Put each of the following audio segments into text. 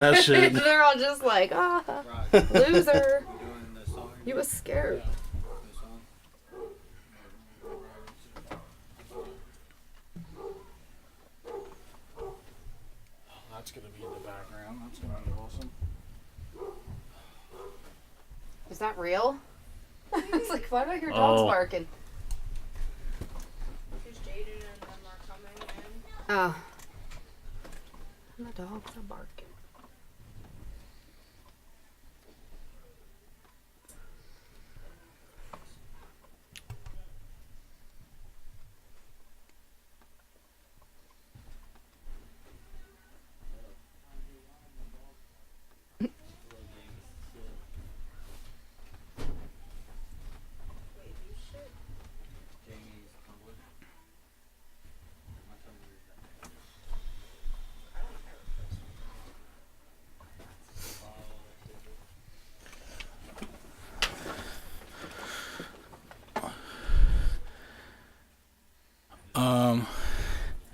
That shit. They're all just like, ah, loser. You was scared. That's gonna be in the background. That's gonna be awesome. Is that real? It's like, why do I hear dogs barking? Because Jaden and them are coming in. Oh. And the dogs are barking.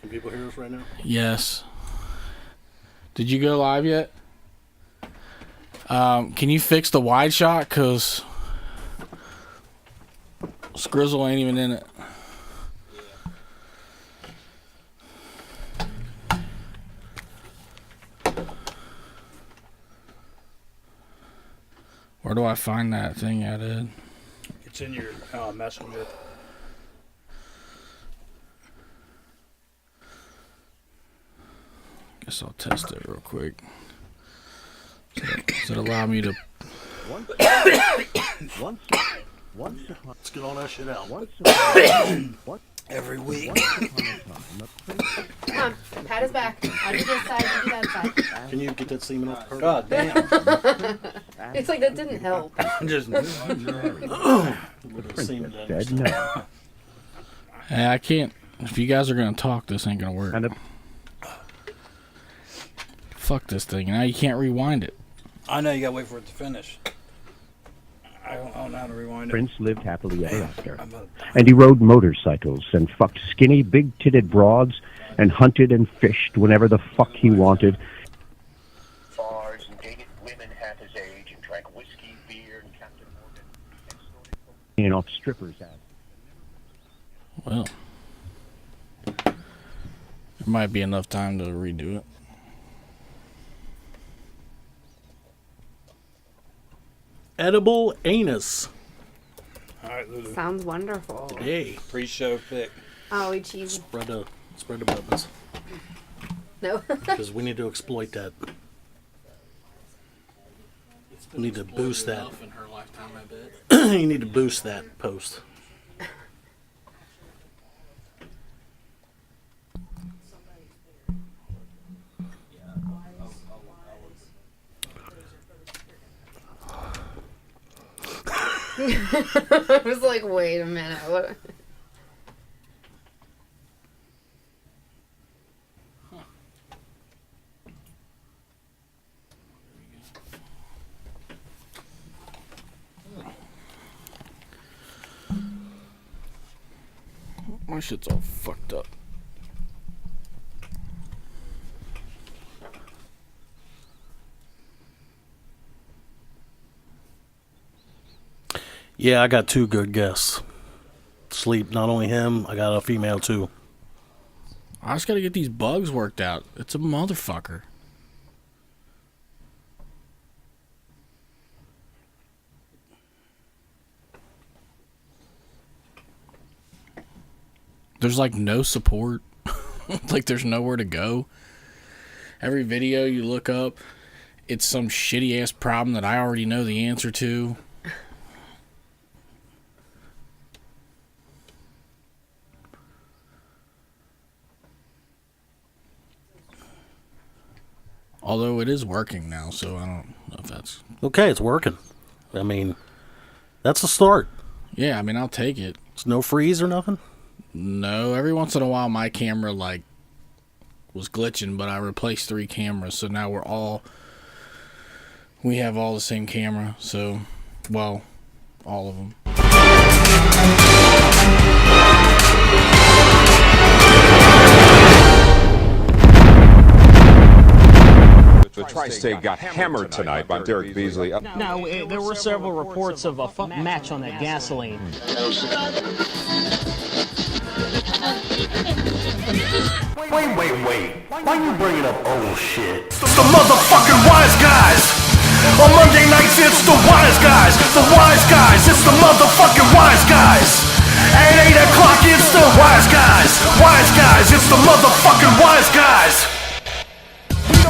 Can people hear us right now? Yes. Did you go live yet? Can you fix the wide shot? Cause Scrizzle ain't even in it. Where do I find that thing at, Ed? It's in your messenger. Guess I'll test it real quick. Does it allow me to? Let's get all that shit out. Every week. Come on, pat his back. I do this side, you do that side. Can you get that semen off the curtain? God damn. It's like that didn't help. Just Said no. Hey, I can't. If you guys are gonna talk, this ain't gonna work. Fuck this thing. Now you can't rewind it. I know you gotta wait for it to finish. I don't know how to rewind it. Prince lived happily ever after. And he rode motorcycles and fucked skinny, big-titted broads and hunted and fished whenever the fuck he wanted. Bars and dated women half his age and drank whiskey, beer, and Captain Morgan. And snorted And off strippers' ass. Well, there might be enough time to redo it. Edible anus. All right, Lulu. Sounds wonderful. Today, Pre-show pick. Oh, we cheese. spread the buttons No. because we need to exploit that. We need to boost that. In her lifetime, I bet. You need to boost that post. I was like, wait a minute. What? My shit's all fucked up. Yeah, I got two good guests. Sleep, not only him, I got a female too. I just gotta get these bugs worked out. It's a motherfucker. There's like no support. Like there's nowhere to go. Every video you look up, it's some shitty ass problem that I already know the answer to. Although it is working now, so I don't know if that's... Okay, it's working. I mean, that's a start. Yeah, I mean, I'll take it. It's no freeze or nothing? No, every once in a while my camera, like, was glitching, but I replaced 3 cameras, so now we have all the same camera, so, well, all of them. Tri-State got hammered tonight by Derek Beasley. No, there were several reports of a match on that gasoline. Wait. Why you bringing up old shit? It's the motherfucking wise guys. On Monday nights, it's the wise guys. The wise guys, it's the motherfucking wise guys. At 8 o'clock, it's the wise guys. Wise guys, it's the motherfucking wise guys.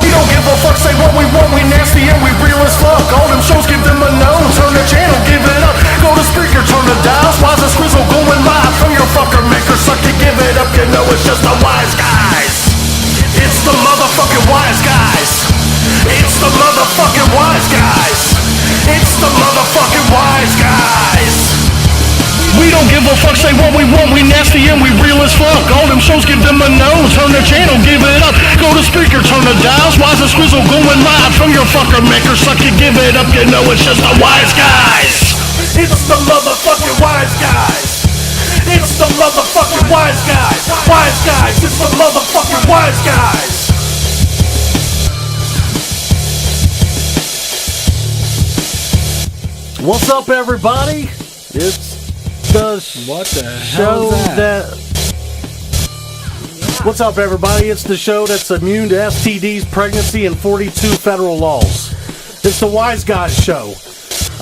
We don't give a fuck, say what we want, we nasty and we real as fuck. All them shows, give them a no, turn the channel, give it up. Go to speaker, turn the dials, Wise and Squizzle going live from your fucker maker. Suck it, give it up, you know it's just the wise guys. It's the motherfucking wise guys. It's the motherfucking wise guys. It's the motherfucking wise guys. We don't give a fuck, say what we want, we nasty and we real as fuck. All them shows, give them a no, turn the channel, give it up. Go to speaker, turn the dials, Wise and Squizzle going live from your fucker maker. Suck it, give it up, you know it's just the wise guys. It's the motherfucking wise guys. It's the motherfucking wise guys. Wise guys, it's the motherfucking wise guys. What's up, everybody? It's the What the show hell is that? What's up, everybody? It's the show that's immune to STDs, pregnancy, and 42 federal laws. It's the Wise Guys Show.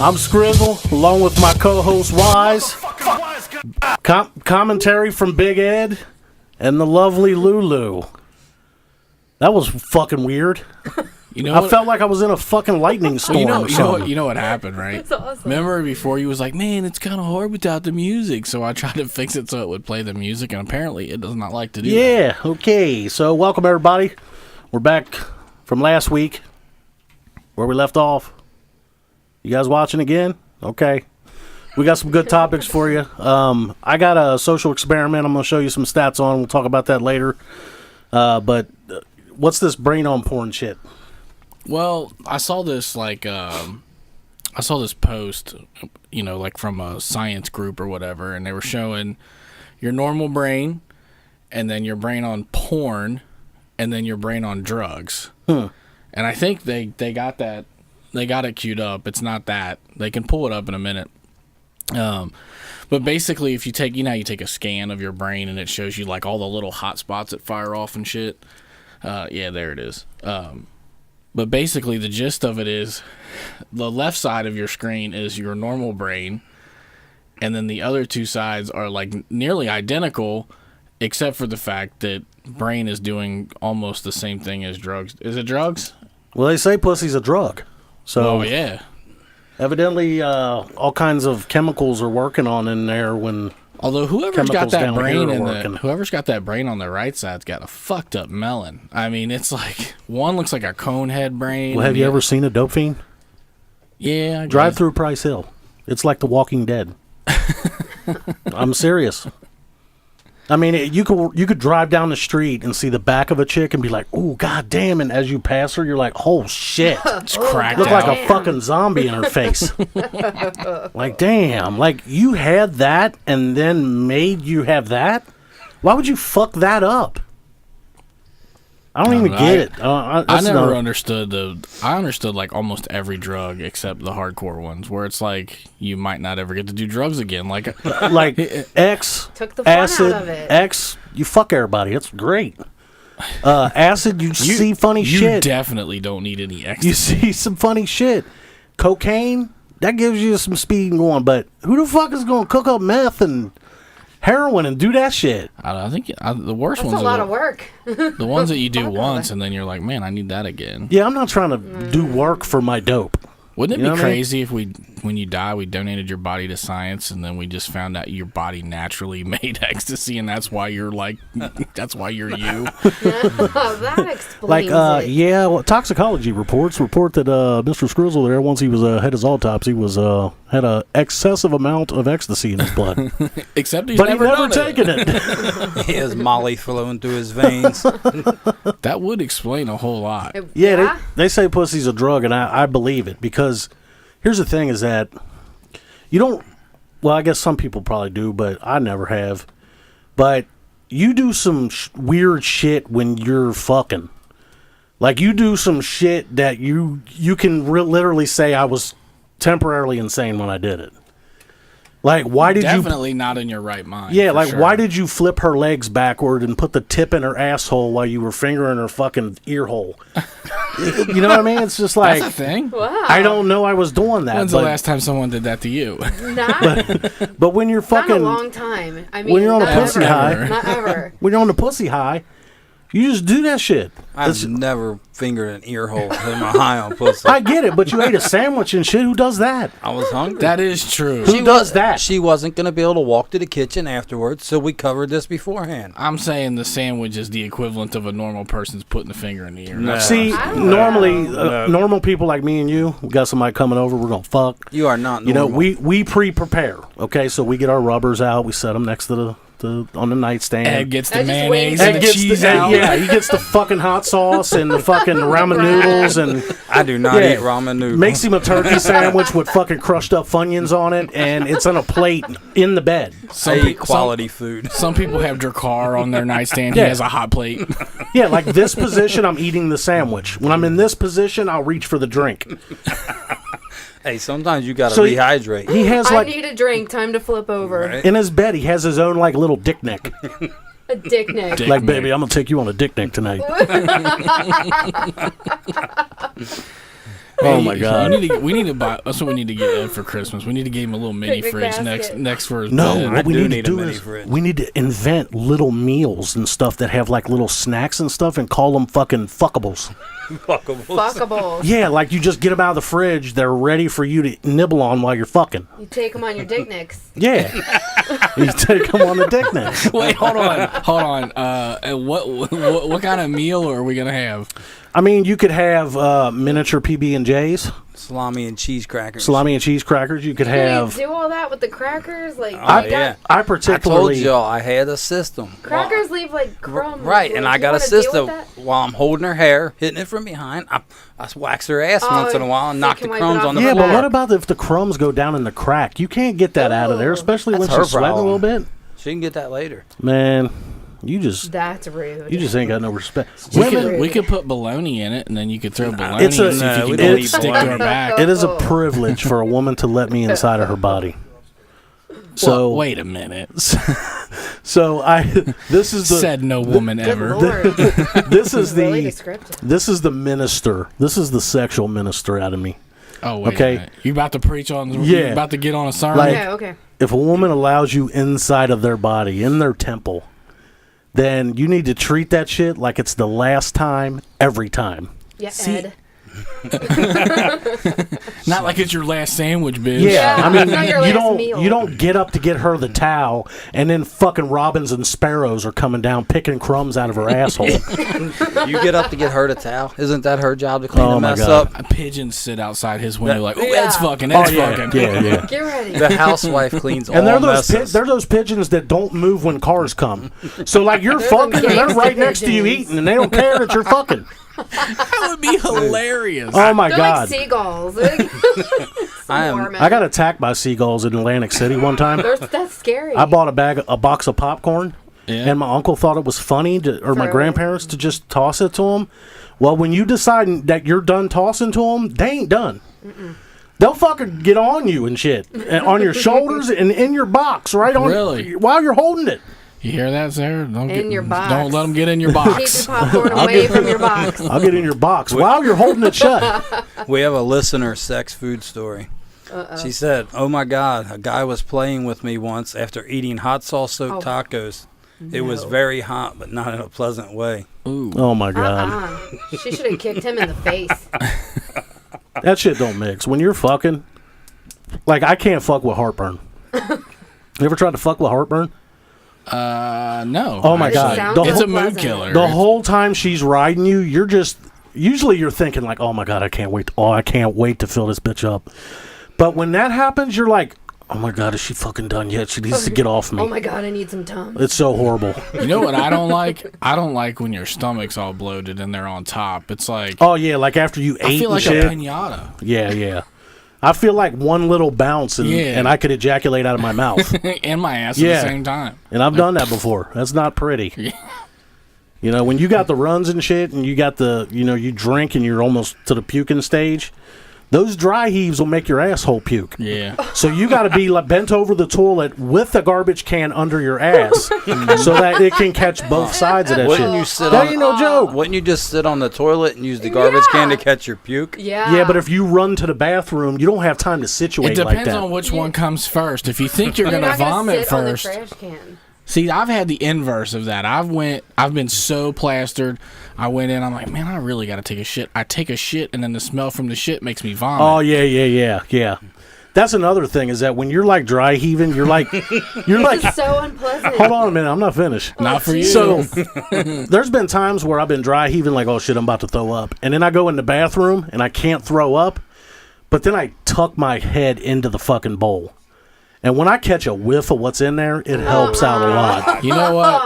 I'm Scrizzle, along with my co-host Wise. Commentary from Big Ed and the lovely Lulu. That was fucking weird. You know, I felt like I was in a fucking lightning storm or something. You know what happened, right? That's awesome. Remember before you was like, man, it's kind of hard without the music. So I tried to fix it so it would play the music, and apparently it does not like to do that. Yeah, okay. So welcome, everybody. We're back from last week where we left off. You guys watching again? Okay. We got some good topics for you. I got a social experiment I'm going to show you some stats on. We'll talk about that later. But what's this brain on porn shit? Well, I saw this post, you know, like from a science group or whatever, and they were showing your normal brain, and then your brain on porn, and then your brain on drugs. And I think they got that, they got it queued up. It's not that. They can pull it up in a minute. But basically, if you take, you know, you take a scan of your brain and it shows you like all the little hot spots that fire off and shit. Yeah, there it is. But basically, the gist of it is the left side of your screen is your normal brain, and then the other two sides are like nearly identical, except for the fact that brain is doing almost the same thing as drugs. Is it drugs? Well, they say pussy's a drug. So Oh, yeah. evidently all kinds of chemicals are working on in there when... Although whoever's got Chemicals that down here brain are working. whoever's got that brain on the right side's got a fucked up melon. I mean, it's like one looks like a cone head brain. Well, have and you the- ever seen a dope fiend? Yeah, I Drive guess. through Price Hill. It's like The Walking Dead. I'm serious. I mean, you could drive down the street and see the back of a chick and be like, "Ooh, goddamn!" And as you pass her, you're like, "Oh shit!" It's cracked Look out. like a fucking zombie in her face. Like, damn! Like you had that and then made you have that. Why would you fuck that up? I don't even know. get it. I That's never not- understood I understood like almost every drug except the hardcore ones, where it's like you might not ever get to do drugs again. Like, like X, Took the fun acid, out of it. X. You fuck everybody. It's great. Acid, you see funny you shit. definitely don't need any You ecstasy. see some funny shit. Cocaine, that gives you some speed going, but who the fuck is going to cook up meth and heroin and do that shit? I think the worst That's ones a lot are of work. the ones that you do Fuck once all and then you're like, man, I need that again. Yeah, I'm not trying to do work for my dope. Wouldn't it You know be what I mean? crazy if when you die, we donated your body to science and then we just found out your body naturally made ecstasy and that's why you're like, that's why you're you? Oh, that explains Like, it. yeah, well, toxicology reports report that Mr. Scrizzle there, once he was had his autopsy, was had a excessive amount of ecstasy in his blood, Except he's but he never never done it. taken it. He has Molly flowing through his veins. That would explain a whole lot. Yeah, they say pussy's a drug, and I believe it, because here's the thing is that you don't, well, I guess some people probably do, but I never have, but you do some weird shit when you're fucking. Like, you do some shit that you can literally say I was temporarily insane when I did it. Like, why did Definitely not in your right mind. Yeah, for like, sure. why did you flip her legs backward and put the tip in her asshole while you were fingering her fucking ear hole? You know what I mean? It's just like... That's a thing? Wow. I don't know I was doing that. When's the last time someone did that to you? But when you're fucking... Not in a long time. I mean, when you're on a not pussy ever. high... Not ever. When you're on the pussy high, you just do that shit. I've never fingered an ear hole in my high on pussy. I get it, but you ate a sandwich and shit. Who does that? I was hungry. That is true. Who does that? She wasn't going to be able to walk to the kitchen afterwards, so we covered this beforehand. I'm saying the sandwich is the equivalent of a normal person's putting a finger in the ear. No. See, normally, normal people like me and you, we got somebody coming over, we're going to fuck. You are not normal. You know, we pre-prepare, okay? So we get our rubbers out, we set them next to the on the nightstand. Ed gets the I just mayonnaise wait. and the cheese out. Yeah, he gets the fucking hot sauce and the fucking ramen noodles, and I do not eat ramen noodles. makes him a turkey sandwich with fucking crushed up Funyuns on it, and it's on a plate in the bed. I eat quality food. Some people have Drakkar on their nightstand. Yeah. He has a hot plate. Yeah, like this position, I'm eating the sandwich. When I'm in this position, I'll reach for the drink. Hey, sometimes you got to So rehydrate. He has I like need a drink. Time to flip over. Right. in his bed, he has his own like little dick neck. A dick neck. Dick Like, neck. baby, I'm gonna take you on a dick neck tonight. Oh my god. We need to buy. That's what we need to get Ed for Christmas. We need to give him a little mini Picnic fridge basket. next for his No, bed. what we do need to need a do mini is fridge. we need to invent little meals and stuff that have like little snacks and stuff and call them fucking fuckables. Fuckables. Yeah, like you just get them out of the fridge. They're ready for you to nibble on while you're fucking. You take them on your dick nicks. Yeah. You take them on the dick neck. Wait, hold on. And what kind of meal are we gonna have? I mean, you could have miniature PB&Js, Salami and cheese crackers. salami and cheese crackers. You could have. Can you do all that with the crackers? Like, I, you got- I I told particularly. y'all I had a system. crackers leave like crumbs. Right, Like, and I you got a wanna deal system. with that? While I'm holding her hair, hitting it from behind, I wax her ass Oh, once in a while and so you knock can the wipe it crumbs off on the Yeah, floor. but what about if the crumbs go down in the crack? You can't get that out of there, Ooh. especially when That's her she's sweating a problem. little bit. She can get that later. Man, you just That's rude. ain't got no respect. We could put bologna in it, and then you could throw bologna It's and a- see No, if we you don't can need stick to bologna. her back. It is a privilege for a woman to let me inside of her body. So Well, wait a minute. so this is the Said no woman Good ever. Lord. this is really the descriptive. this is the minister. This is the sexual minister out of me. Oh wait. Okay. A minute. You about to preach on? Yeah. You about to get on a sermon? Like- Okay, okay. If a woman allows you inside of their body, in their temple, then you need to treat that shit like it's the last time, every time. Yeah, See- Ed. Not like it's your last sandwich, bitch. Yeah, I mean, It's not your you last don't meal. you don't get up to get her the towel, and then fucking robins and sparrows are coming down picking crumbs out of her asshole. You get up to get her the towel. Isn't that her job to clean Oh the my mess God. up? Pigeons sit outside his window like, oh, Yeah. Ed's fucking, Oh Ed's yeah, fucking. yeah. Get ready. The housewife cleans And all they're those messes. they're those pigeons that don't move when cars come. So like you're They're fucking, them and they're gangster right next to you pigeons. eating, and they don't care that you're fucking. That would be hilarious. Oh my They're god! like seagulls. Like, I am- Mormon. I got attacked by seagulls in Atlantic City one time. That's scary. I bought a box of popcorn, Yeah. and my uncle thought it was funny or my Throw it. grandparents to just toss it to him. Well, when you decide that you're done tossing to them, they ain't done. They'll fucking get on you and shit, and on your shoulders and in your box, right on. Really? While you're holding it. You hear that, Sarah? Don't In your box. Don't let them get in your Keep box. the popcorn away from your box. I'll get in your box while you're holding it shut. We have a listener sex food story. She said, "Oh my God, a guy was playing with me once after eating hot sauce soaked Oh. tacos. It was very hot, but not in a pleasant way." Ooh. Oh my god, She should have kicked him in the face. that shit don't mix. When you're fucking, like I can't fuck with heartburn. You ever tried to fuck with heartburn? No. Oh my It god, sounds the It's whole, a mood pleasant. killer. the whole time she's riding you, you're just usually you're thinking like, oh my god, I can't wait. Oh, I can't wait to fill this bitch up. But when that happens, you're like, oh my god, is she fucking done yet? She needs to get off me. Oh my god, I need some Tums. It's so horrible. You know what I don't like? I don't like when your stomach's all bloated and they're on top. It's like, Oh yeah, like after you I ate feel and like a shit. pinata. Yeah. I feel like one little bounce Yeah. and I could ejaculate out of my mouth. In my ass Yeah. at the same time. And I've done that before. That's not pretty. You know, when you got the runs and shit, and you got the, you know, you drink and you're almost to the puking stage, those dry heaves will make your asshole puke. Yeah. So you got to be like bent over the toilet with the garbage can under your ass, so that it can catch both sides of that Wouldn't shit. you sit That on? ain't no joke. Wouldn't you just sit on the toilet and use the garbage can to catch your puke? Yeah. Yeah, but if you run to the bathroom, you don't have time to situate It like depends that. on which one comes first. If you think you're You're gonna not gonna vomit sit on the first, trash can. see, I've had the inverse of that. I've been so plastered. I went in. I'm like, man, I really got to take a shit. I take a shit, and then the smell from the shit makes me vomit. Oh yeah. That's another thing is that when you're like dry heaving, you're like It's so unpleasant. hold on a minute, I'm not finished. Not for you. So there's been times where I've been dry heaving like, oh shit, I'm about to throw up. And then I go in the bathroom and I can't throw up, but then I tuck my head into the fucking bowl. And when I catch a whiff of what's in there, it helps out a lot. You know what?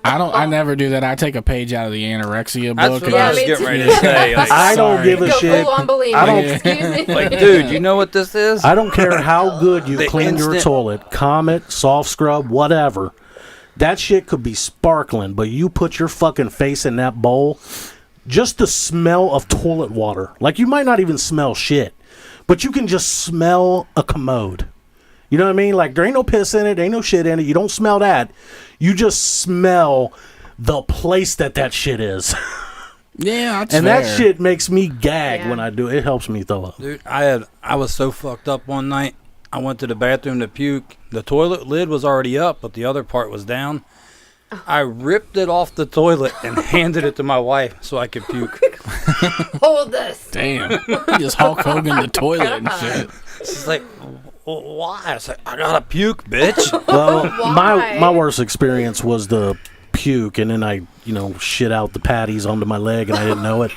I never do that. I take a page out of the anorexia That's book. what and I was me getting too. ready to say. Like, I don't Sorry. give a Go shit. full on bulimia. I don't- Excuse me. like, dude, you know what this is? I don't care how good you The clean your instant- toilet, Comet, soft scrub, whatever. That shit could be sparkling, but you put your fucking face in that bowl, just the smell of toilet water. Like, you might not even smell shit, but you can just smell a commode. You know what I mean? Like, there ain't no piss in it, ain't no shit in it. You don't smell that. You just smell the place that shit is. Yeah, that's And fair. that shit makes me gag Yeah. when I do it. It helps me throw up. Dude, I was so fucked up one night. I went to the bathroom to puke. The toilet lid was already up, but the other part was down. I ripped it off the toilet and handed it to my wife so I could puke. Hold this. Damn. You just Hulk Hogan the toilet and shit. She's like, why? I was like, I gotta puke, bitch. Well, Why? my worst experience was the puke, and then I, shit out the patties onto my leg, and I didn't know it.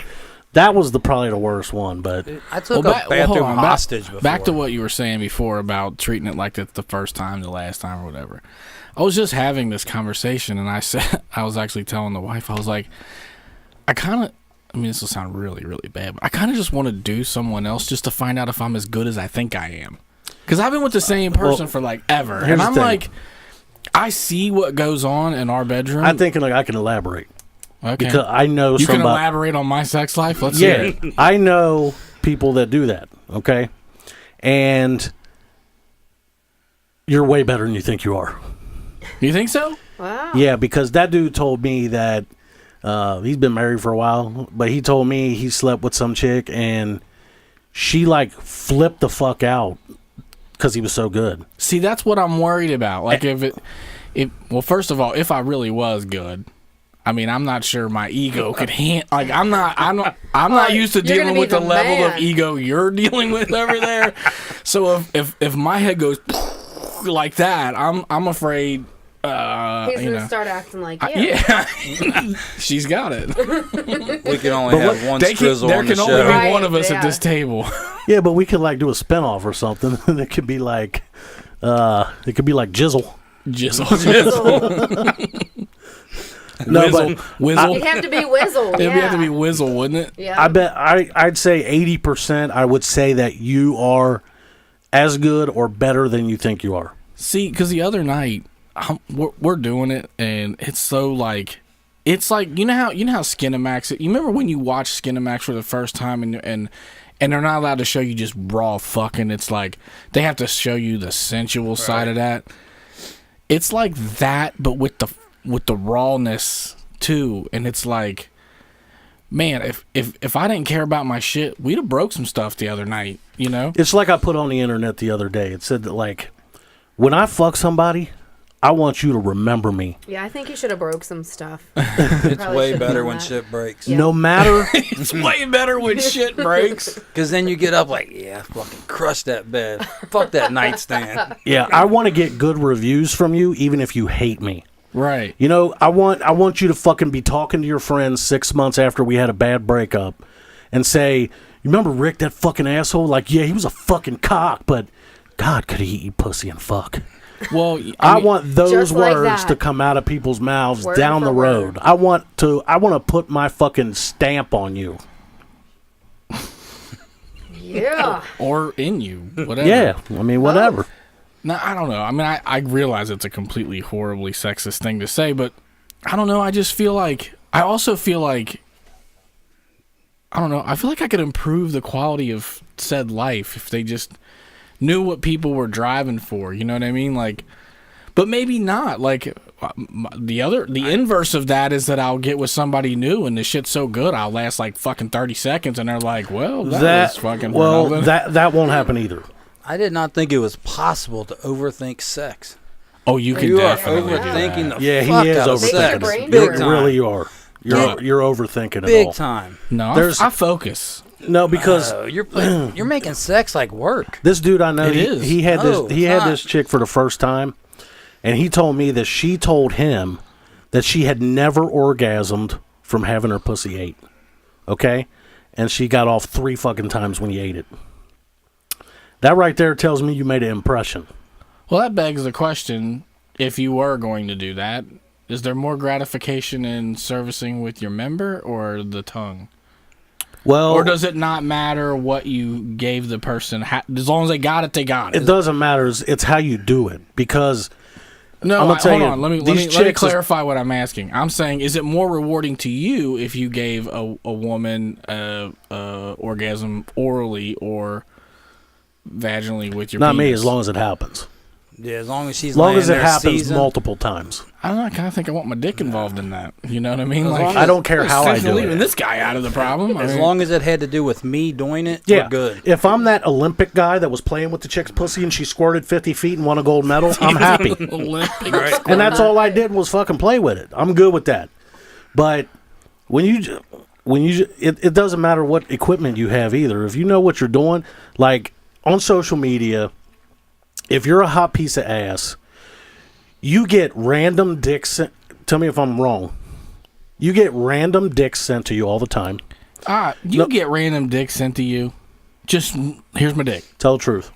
That was probably the worst one, but I took Well, a bathroom hold on. hostage before. Back to what you were saying before about treating it like it's the first time, the last time, or whatever. I was just having this conversation, and I was actually telling the wife, I was like, this will sound really, really bad, but I kind of just want to do someone else just to find out if I'm as good as I think I am. Because I've been with the same person for like ever, here's and the I'm thing. like, I see what goes on in our bedroom. I'm thinking like I can elaborate okay. because I know You can somebody. elaborate on my sex life. Let's hear Yeah, it. I know people that do that. Okay, and you're way better than you think you are. You think so? Wow. Yeah, because that dude told me that he's been married for a while, but he told me he slept with some chick and she like flipped the fuck out because he was so good. See, that's what I'm worried about. Like, well, first of all, if I really was good, I mean, I'm not sure my ego could handle. Like, I'm not used to You're gonna dealing be with the the level of man. ego you're dealing with over there. So if my head goes like that, I'm afraid. He's gonna start acting like you. Yeah, she's got it. We can only have one strizzle there on the can only show. be Right, one of us yeah. at this table. Yeah, but we could like do a spinoff or something. It could be like, it could be like Jizzle. Jizzle. No, Whizzle. but Whizzle. It'd have to be Whizzle. It'd Yeah. have to be Whizzle, wouldn't it? Yeah. I bet I'd say 80%. I would say that you are as good or better than you think you are. See, because the other night we're doing it, and it's so like, it's like you know how Skinamax. You remember when you watch Skinamax for the first time, and they're not allowed to show you just raw fucking. It's like they have to show you the sensual side of that. It's like that, but with the rawness too, and it's like, man, if I didn't care about my shit, we'd have broke some stuff the other night. You know. It's like I put on the internet the other day. It said that like, when I fuck somebody, I want you to remember me. Yeah, I think you should have broke some stuff. It's way better when shit. shit breaks. Yeah. No matter. It's way better when shit breaks. Because then you get up like, yeah, fucking crush that bed. Fuck that nightstand. Yeah, I want to get good reviews from you, even if you hate me. Right. You know, I want you to fucking be talking to your friends 6 months after we had a bad breakup, and say, "You remember Rick, that fucking asshole? Like, yeah, he was a fucking cock, but God, could he eat pussy and fuck?" Well, I mean, want those Just like words that. to come out of people's mouths Word down for the road. word. I want to put my fucking stamp on you. Yeah. or in you, whatever. Yeah, I mean, whatever. No, I don't know. I mean, I realize it's a completely horribly sexist thing to say, but I don't know. I just feel like I also feel like, I don't know, I feel like I could improve the quality of said life if they just knew what people were driving for. You know what I mean? Like, but maybe not. Like, the inverse of that is that I'll get with somebody new and the shit's so good I'll last like fucking 30 seconds and they're like, well, that was fucking well, nothing. that won't happen either. I did not think it was possible to overthink sex. Oh, you can You are definitely do overthinking that. the Yeah, fuck he is out of Make your sex. brain Big work. time. Really, you are. You're overthinking it Big all. time. No, There's- I focus. No, because You're making sex like work. this dude I know, It he, is. he had No, this he it's had not. this chick for the first time, and he told me that she told him that she had never orgasmed from having her pussy ate. Okay, and she got off 3 fucking times when he ate it. That right there tells me you made an impression. Well, that begs the question, if you were going to do that, is there more gratification in servicing with your member or the tongue? Well, Or does it not matter what you gave the person? As long as they got it, they got it. it doesn't matter. It's how you do it, because No, I'm gonna tell hold you, on. Let me these chicks is- clarify what I'm asking. I'm saying, is it more rewarding to you if you gave a woman orgasm orally or vaginally with your not me. penis? As long as it happens, Yeah, as long as she's as long laying as it there happens seasoned. multiple times. I don't know. I kind of think I want my dick involved in that. You know what I mean? As long Like, as- I don't care how I do leaving it. this guy out of the problem. As long as it had to do with me doing it, Yeah, we're good. If I'm that Olympic guy that was playing with the chick's pussy and she squirted 50 feet and won a gold medal, I'm happy. Olympic. And that's all I did was fucking play with it. I'm good with that. But when it doesn't matter what equipment you have either. If you know what you're doing, like on social media, if you're a hot piece of ass, you get random dicks sent. Tell me if I'm wrong. You get random dicks sent to you all the time. You get random dicks sent to you. Just, here's my dick. Tell the truth.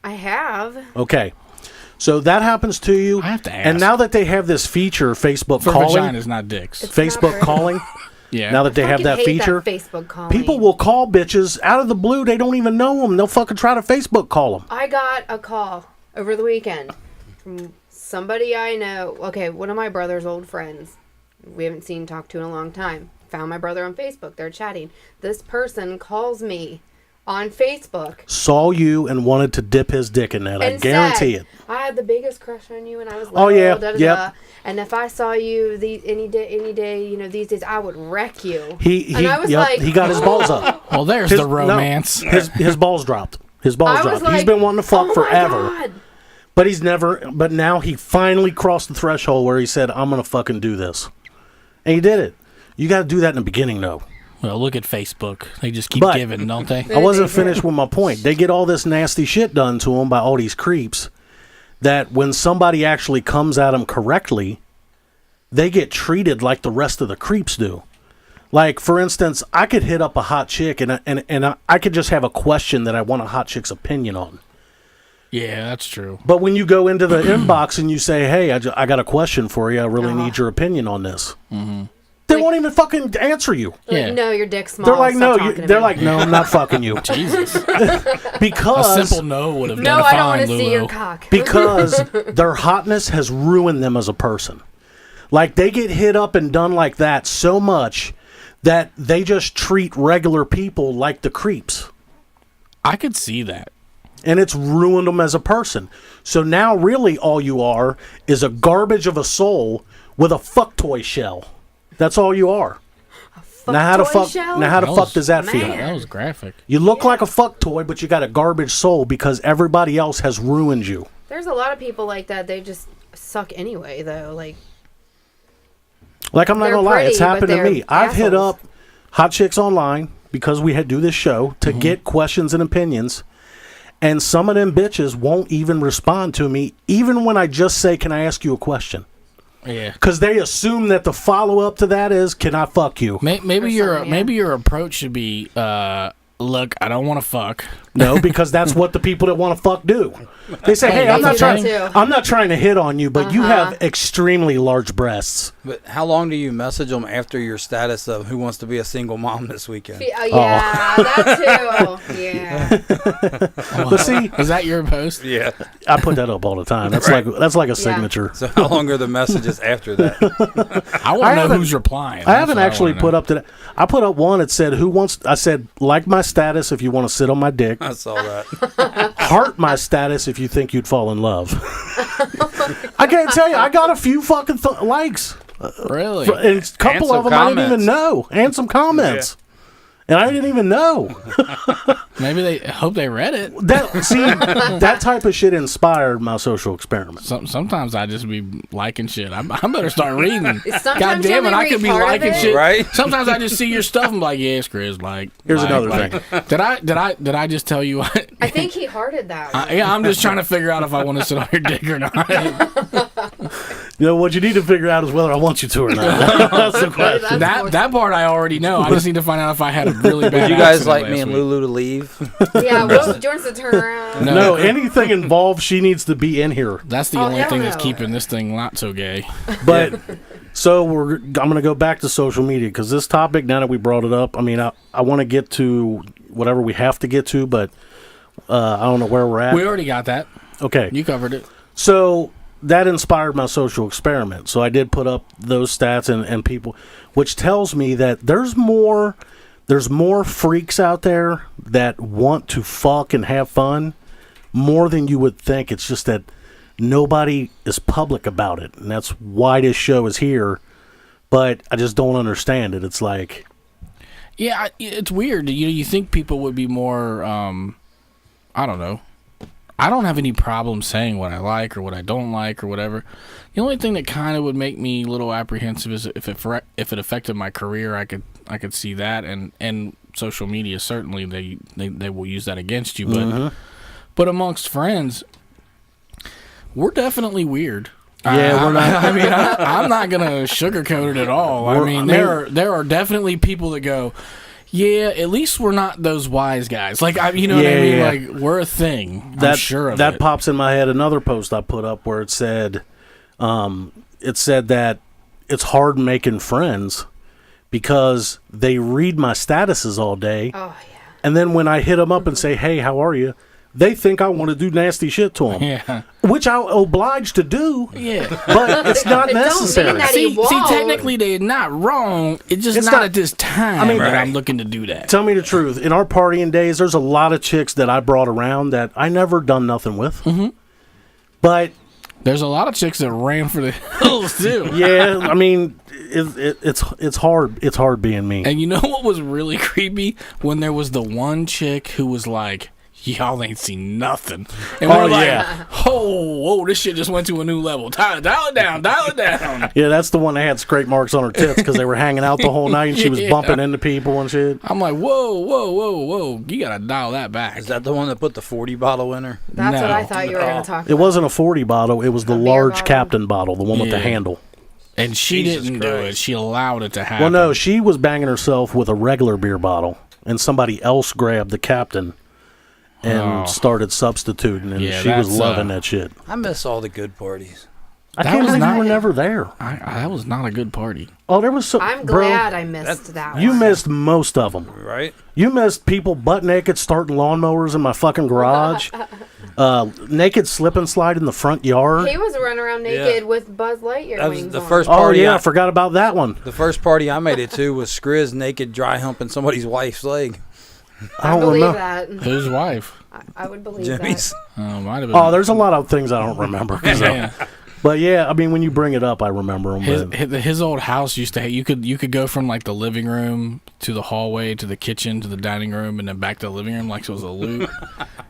I have. Okay. So that happens to you. I have to And ask. now that they have this feature, Facebook For calling, vaginas, not dicks. It's not Facebook very- calling, Yeah. now that they have Fucking that hate feature, Facebook calling. people will call bitches out of the blue. They don't even know them. They'll fucking try to Facebook call them. I got a call over the weekend from somebody I know. Okay, one of my brother's old friends. We haven't seen, talked to in a long time. Found my brother on Facebook. They're chatting. This person calls me on Facebook. Saw you and wanted to dip his dick in that. I And guarantee said, it. I had the biggest crush on you when I was little. Oh, yeah, Da, da, yep. da. And if I saw you any day, you know, these days, I would wreck you. He and I was yep, like, he got his balls up. Well, there's His- the romance. No, his balls dropped. His balls I was dropped. He's like, been wanting to fuck oh forever. My God. But he's never. But now he finally crossed the threshold where he said, "I'm gonna fucking do this," and he did it. You got to do that in the beginning, though. Well, look at Facebook. They just keep But- giving, don't they? I wasn't finished with my point. They get all this nasty shit done to them by all these creeps. That when somebody actually comes at them correctly, they get treated like the rest of the creeps do. Like, for instance, I could hit up a hot chick and I could just have a question that I want a hot chick's opinion on. Yeah, that's true. But when you go into the inbox and you say, "Hey, I got a question for you. I really need your opinion on this," they won't even fucking answer you. They're Yeah. like, no, your dick's small. They're like, Stop "No," talking to they're me." like, "No, I'm not fucking you," Jesus. because A simple no would have No, done I don't fine, want to see your Lulu. cock. because their hotness has ruined them as a person. Like, they get hit up and done like that so much that they just treat regular people like the creeps. I could see that. And it's ruined them as a person. So now really all you are is a garbage of a soul with a fuck toy shell. That's all you are. Now how the toy fuck shell? now how the That fuck was- does that feel? Man. That was graphic. You look like a fuck toy, but you got a garbage soul because everybody else has ruined you. There's a lot of people like that. They just suck anyway, though. Like, Like, I'm not They're gonna lie, it's pretty, happened but to me. they're I've hit assholes. up hot chicks online because we do this show to get questions and opinions, and some of them bitches won't even respond to me, even when I just say, "Can I ask you a question?" Yeah. Because they assume that the follow up to that is, "Can I fuck you?" Maybe some, yeah. maybe your approach should be, look, I don't want to fuck. No, because that's what the people that want to fuck do. They say, "Hey, They I'm not do trying. that too. I'm not trying to hit on you, but you have extremely large breasts." But how long do you message them after your status of who wants to be a single mom this weekend? yeah, that too. Yeah. But see, Is that your post? Yeah. I put that up all the time. That's like a signature. So how long are the messages after that? I want to know who's replying. I haven't actually put up that. I put up one that said, "Who wants?" I said, "Like my status if you want to sit on my dick. I saw that. Heart my status if you think you'd fall in love." I can't tell you. I got a few fucking likes. Really? And a couple And of them some I didn't even comments. know, and some comments. And I didn't even know. Maybe they hope they read it. That type of shit inspired my social experiment. Sometimes I just be liking shit. I better start reading. Sometimes God damn you it, only I could read be part of liking it. shit. Right? Sometimes I just see your stuff and be like, yes, Chris. Like, Here's another thing. Did I just tell you? I think he hearted that one. Yeah, I'm just trying to figure out if I want to sit on your dick or not. You know what you need to figure out is whether I want you to or not. That's the question. that part I already know. I just need to find out if I had a really bad. Would you guys accident like last me and week. Lulu to leave? Yeah, well, Jordan's to turn around. No, anything involved, she needs to be in here. That's the Oh, only hell thing that's no. keeping this thing not so gay. But so I'm going to go back to social media because this topic, now that we brought it up, I mean, I want to get to whatever we have to get to, but I don't know where we're at. We already got that. Okay. You covered it. So that inspired my social experiment. So I did put up those stats and people, which tells me that there's more freaks out there that want to fuck and have fun more than you would think. It's just that nobody is public about it, and that's why this show is here. But I just don't understand it. It's like, Yeah, it's weird. You think people would be more, I don't know. I don't have any problem saying what I like or what I don't like or whatever. The only thing that kind of would make me a little apprehensive is if it affected my career. I could see that, and social media certainly they will use that against you. But amongst friends, we're definitely weird. Yeah, we're not. I mean, I'm not gonna sugarcoat it at all. I mean, there are definitely people that go, yeah, at least we're not those wise guys. Like, you know what I mean? Yeah. Like, we're a thing. that I'm sure of that it. pops in my head. Another post I put up where it said that it's hard making friends because they read my statuses all day. Oh, yeah. And then when I hit them up and say, hey, how are you? They think I want to do nasty shit to them. Yeah. Which I'm obliged to do, Yeah. but it's not It don't mean necessary. that See, he won't. technically they're not wrong. It's just It's not not- at this time I mean, that right. I'm looking to do that. Tell me the truth. In our partying days, there's a lot of chicks that I brought around that I never done nothing with. Mm-hmm. But There's a lot of chicks that ran for the hills too. yeah, I mean, it's hard. It's hard being me. And you know what was really creepy? When there was the one chick who was like, y'all ain't seen nothing. And Oh, we're like, yeah. whoa, this shit just went to a new level. Dial it down. Yeah, that's the one that had scrape marks on her tits because they were hanging out the whole night and she was Yeah. bumping into people and shit. I'm like, whoa. You got to dial that back. Is that the one that put the 40 bottle in her? That's what No. I thought you were going to talk about. It wasn't a 40 bottle. It was the A beer large bottle? Captain bottle, the one with the Yeah. handle. And she Jesus didn't do it. Christ. She allowed it to happen. Well, no, she was banging herself with a regular beer bottle, and somebody else grabbed the Captain and Oh. started substituting, and Yeah, she was that's, loving that shit. I miss all the good parties. I That can't was believe not- you were never there. that was not a good party. Oh, there was so. I'm bro, glad I missed that you one. missed most of them. Right? You missed people butt naked starting lawnmowers in my fucking garage. Naked slip and slide in the front yard. He was running around naked with Buzz Lightyear That was wings the on. first Oh party. yeah, I forgot about that one. The first party I made it to was Skriz naked dry humping somebody's wife's leg. I I don't believe remember. that. Whose wife? I would believe Jimmy's. Might have been. Oh, there's a lot of things I don't remember. So. Yeah. But yeah, I mean, when you bring it up, I remember them. His old house used to have, you could go from like the living room to the hallway to the kitchen to the dining room and then back to the living room like it was a loop.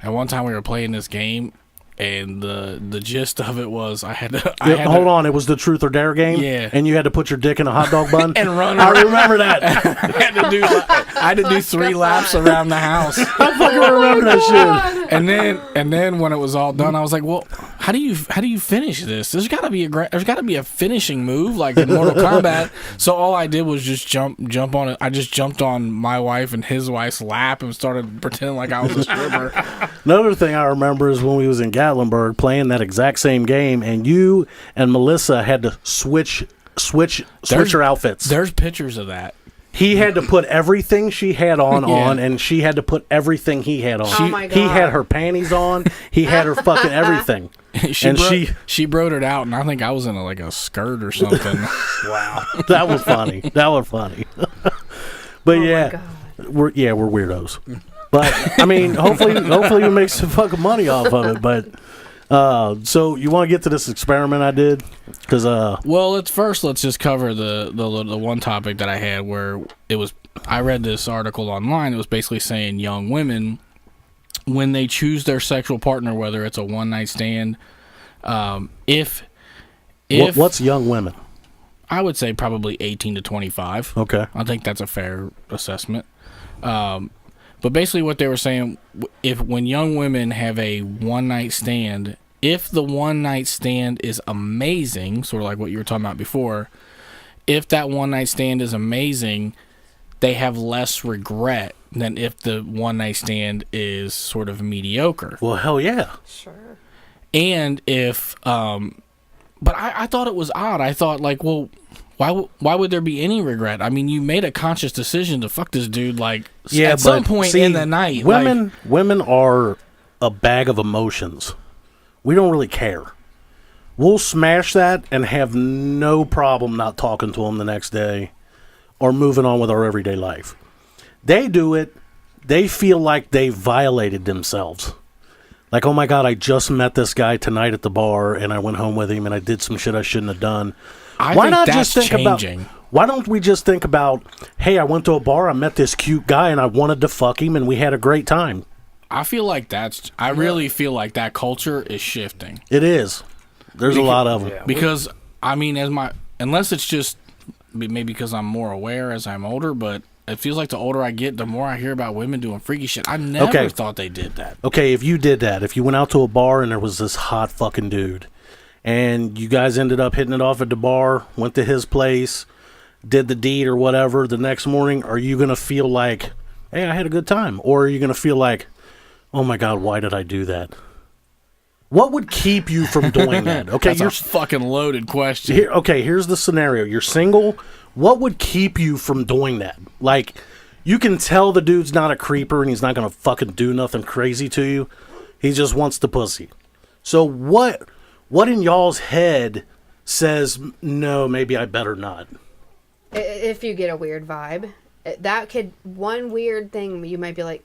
And one time we were playing this game, and the gist of it was I had to Hold on, it was the Truth or Dare game. Yeah. and you had to put your dick in a hot dog bun and run. I remember that. I had to do 3 laps around the house. I fucking remember that shit. And then when it was all done, I was like, "Well, how do you finish this? There's got to be a finishing move like in Mortal Kombat." So all I did was just jump on it. I just jumped on my wife and his wife's lap and started pretending like I was a stripper. Another thing I remember is when we was in Gatlinburg playing that exact same game, and you and Melissa had to switch your outfits. There's pictures of that. He had to put everything she had on, and she had to put everything he had on. Oh my He had God. her panties on. He had her fucking everything. she broed it out, and I think I was in a skirt or something. Wow. That was funny. That was funny. But we're weirdos. But I mean, hopefully we make some fucking money off of it. But so you want to get to this experiment I did? Because well, let's just cover the one topic that I had where it was. I read this article online. It was basically saying young women, when they choose their sexual partner, whether it's a one night stand, if what's young women? I would say probably 18 to 25. Okay, I think that's a fair assessment. But basically, what they were saying, when young women have a one night stand, if the one night stand is amazing, sort of like what you were talking about before, if that one night stand is amazing, they have less regret than if the one night stand is sort of mediocre. Well, hell yeah. Sure. And if, but I thought it was odd. I thought why would there be any regret? I mean, you made a conscious decision to fuck this dude at some point in the night. Women are a bag of emotions. We don't really care. We'll smash that and have no problem not talking to them the next day or moving on with our everyday life. They do it. They feel like they violated themselves. Like, oh my God, I just met this guy tonight at the bar and I went home with him and I did some shit I shouldn't have done. Why don't we just think about, hey, I went to a bar, I met this cute guy and I wanted to fuck him and we had a great time. I feel like I really feel like that culture is shifting. It is. There's a lot of them. Yeah, because, I mean, unless it's just maybe because I'm more aware as I'm older, but it feels like the older I get, the more I hear about women doing freaky shit. I never thought they did that. Okay, if you did that, if you went out to a bar and there was this hot fucking dude, and you guys ended up hitting it off at the bar, went to his place, did the deed or whatever, the next morning, are you going to feel like, hey, I had a good time? Or are you going to feel like, oh my God, why did I do that? What would keep you from doing that? Okay, That's a fucking loaded question. Here's the scenario. You're single. What would keep you from doing that? Like, you can tell the dude's not a creeper and he's not going to fucking do nothing crazy to you. He just wants the pussy. So what in y'all's head says, no, maybe I better not? If you get a weird vibe, one weird thing you might be like,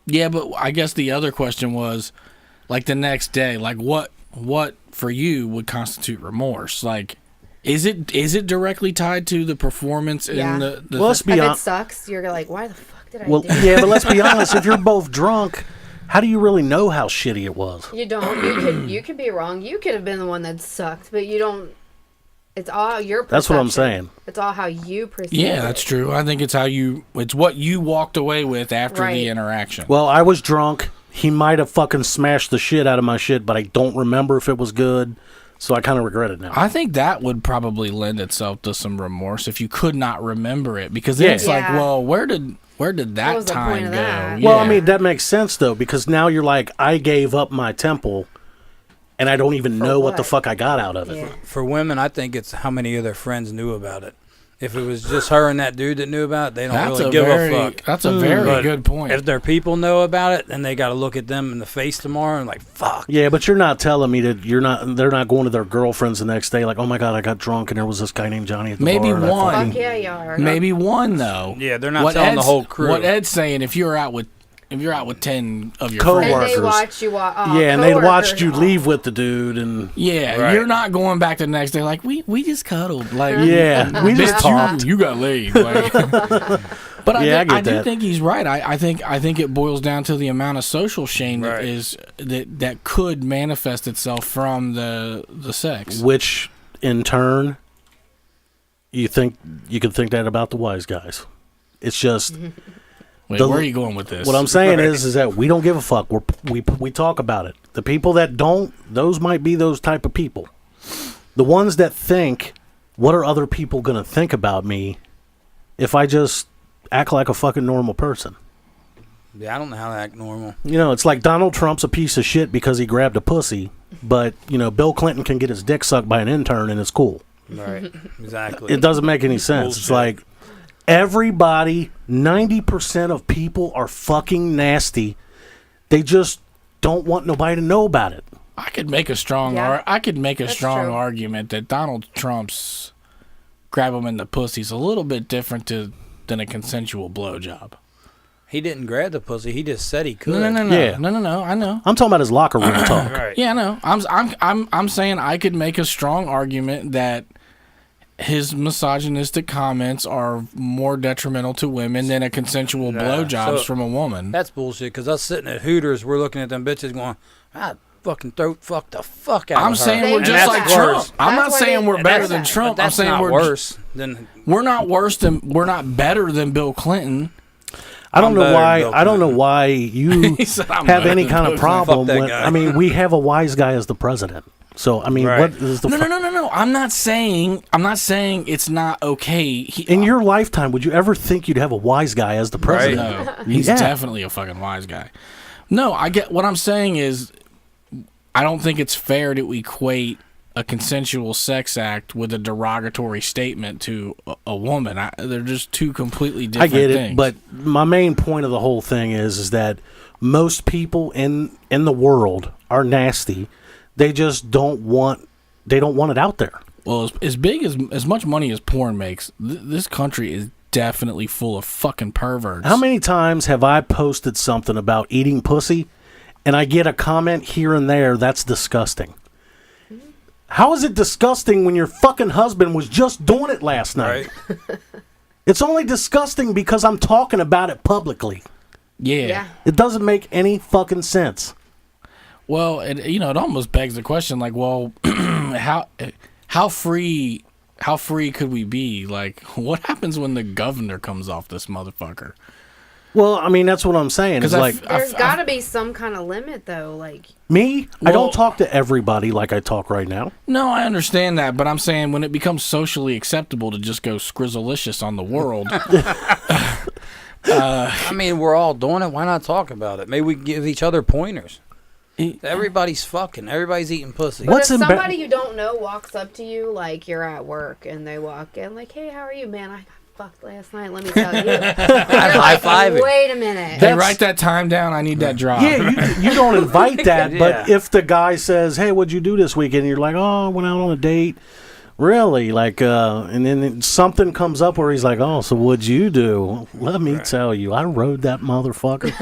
Yeah, but I guess the other question was, like, the next day, like, what for you would constitute remorse? Like, is it directly tied to the performance in the well, let's be if it sucks, you're like, why the fuck did I do that? Yeah, but let's be honest, if you're both drunk, how do you really know how shitty it was? You don't. You could be wrong. You could have been the one that sucked, but you don't. It's all your perception. That's what I'm saying. It's all how you perceive Yeah, that's true. I think it's what you walked away with after the interaction. Well, I was drunk. He might have fucking smashed the shit out of my shit, but I don't remember if it was good, so I kind of regret it now. I think that would probably lend itself to some remorse if you could not remember it, because then it's like, well, where did that time go? That? Well, I mean, that makes sense though, because now you're like, I gave up my temple, and I don't even know what the fuck I got out of it. For women, I think it's how many of their friends knew about it. If it was just her and that dude that knew about it, they don't really give a fuck. That's a very good point. If their people know about it, then they got to look at them in the face tomorrow and like, fuck. Yeah, but you're not telling me that they're not going to their girlfriends the next day like, oh my God, I got drunk and there was this guy named Johnny at the maybe bar. One. Fuck yeah, you are. Maybe one though. Yeah, they're not telling the whole crew. What Ed's saying, if you're out with 10 of your coworkers, and they watch you and they watched you leave with the dude, and you're not going back the next day like we just cuddled, like we just talked. You got laid, like. But I do think he's right. I think it boils down to the amount of social shame that could manifest itself from the sex, which in turn, you could think that about the wise guys. It's just. Wait, where are you going with this? What I'm saying is that we don't give a fuck. We talk about it. The people that don't, those might be those type of people. The ones that think, what are other people going to think about me if I just act like a fucking normal person? Yeah, I don't know how to act normal. You know, it's like Donald Trump's a piece of shit because he grabbed a pussy, but, Bill Clinton can get his dick sucked by an intern and it's cool. Right, exactly. It doesn't make any sense. Bullshit. It's like, Everybody, 90% of people are fucking nasty. They just don't want nobody to know about it. I could make a strong Yeah. That's true. argument that Donald Trump's grab him in the pussy's a little bit different than a consensual blowjob. He didn't grab the pussy. He just said he could. No. Yeah. No. I know. I'm talking about his locker room talk. Right. Yeah, I know. I'm saying I could make a strong argument that his misogynistic comments are more detrimental to women than a consensual blowjobs so from a woman. That's bullshit. Because us sitting at Hooters, we're looking at them bitches going, "I fucking throat fuck the fuck out." I'm of her. saying we're And just that's like Trump. worse. I'm not That's why saying they- we're better that's than that. Trump. But I'm that's saying not we're worse than. We're not better than Bill Clinton. I don't I'm know better why. than Bill I don't know Clinton. why you He said, "I'm have better any than kind Bill of Clinton." problem Fuck that with. guy. I mean, we have a wise guy as the president. So I mean, Right. what is the? No. I'm not saying it's not okay. In your lifetime, would you ever think you'd have a wise guy as the president? No, he's Yeah. definitely a fucking wise guy. No, I get what I'm saying is I don't think it's fair to equate a consensual sex act with a derogatory statement to a woman. They're just two completely I different get things. it, but my main point of the whole thing is that most people in the world are nasty. They just don't want it out there. Well, as much money as porn makes, this country is definitely full of fucking perverts. How many times have I posted something about eating pussy and I get a comment here and there that's disgusting? How is it disgusting when your fucking husband was just doing it last night? Right. It's only disgusting because I'm talking about it publicly. Yeah. It doesn't make any fucking sense. Well, it almost begs the question, like, well, how free could we be? Like, what happens when the governor comes off this motherfucker? Well, I mean, that's what I'm saying. It's like, There's got to be some kind of limit, though. Like, me, I Well- don't talk to everybody like I talk right now. No, I understand that, but I'm saying when it becomes socially acceptable to just go scrizzalicious on the world, I mean, we're all doing it. Why not talk about it? Maybe we can give each other pointers. Everybody's fucking. Everybody's eating pussy. but What's if emba- somebody you don't know walks up to you, like you're at work, and they walk in, like, "Hey, how are you, man? I got fucked last night. Let me tell you." high-five it. Wait a minute. hey, write that time down. I need that drop. Yeah, you don't invite that, but Yeah. if the guy says, "Hey, what'd you do this weekend?" You're like, "Oh, I went out on a date." Really? Like, and then something comes up where he's like, "Oh, so what'd you do?" Let me tell you, I rode that motherfucker.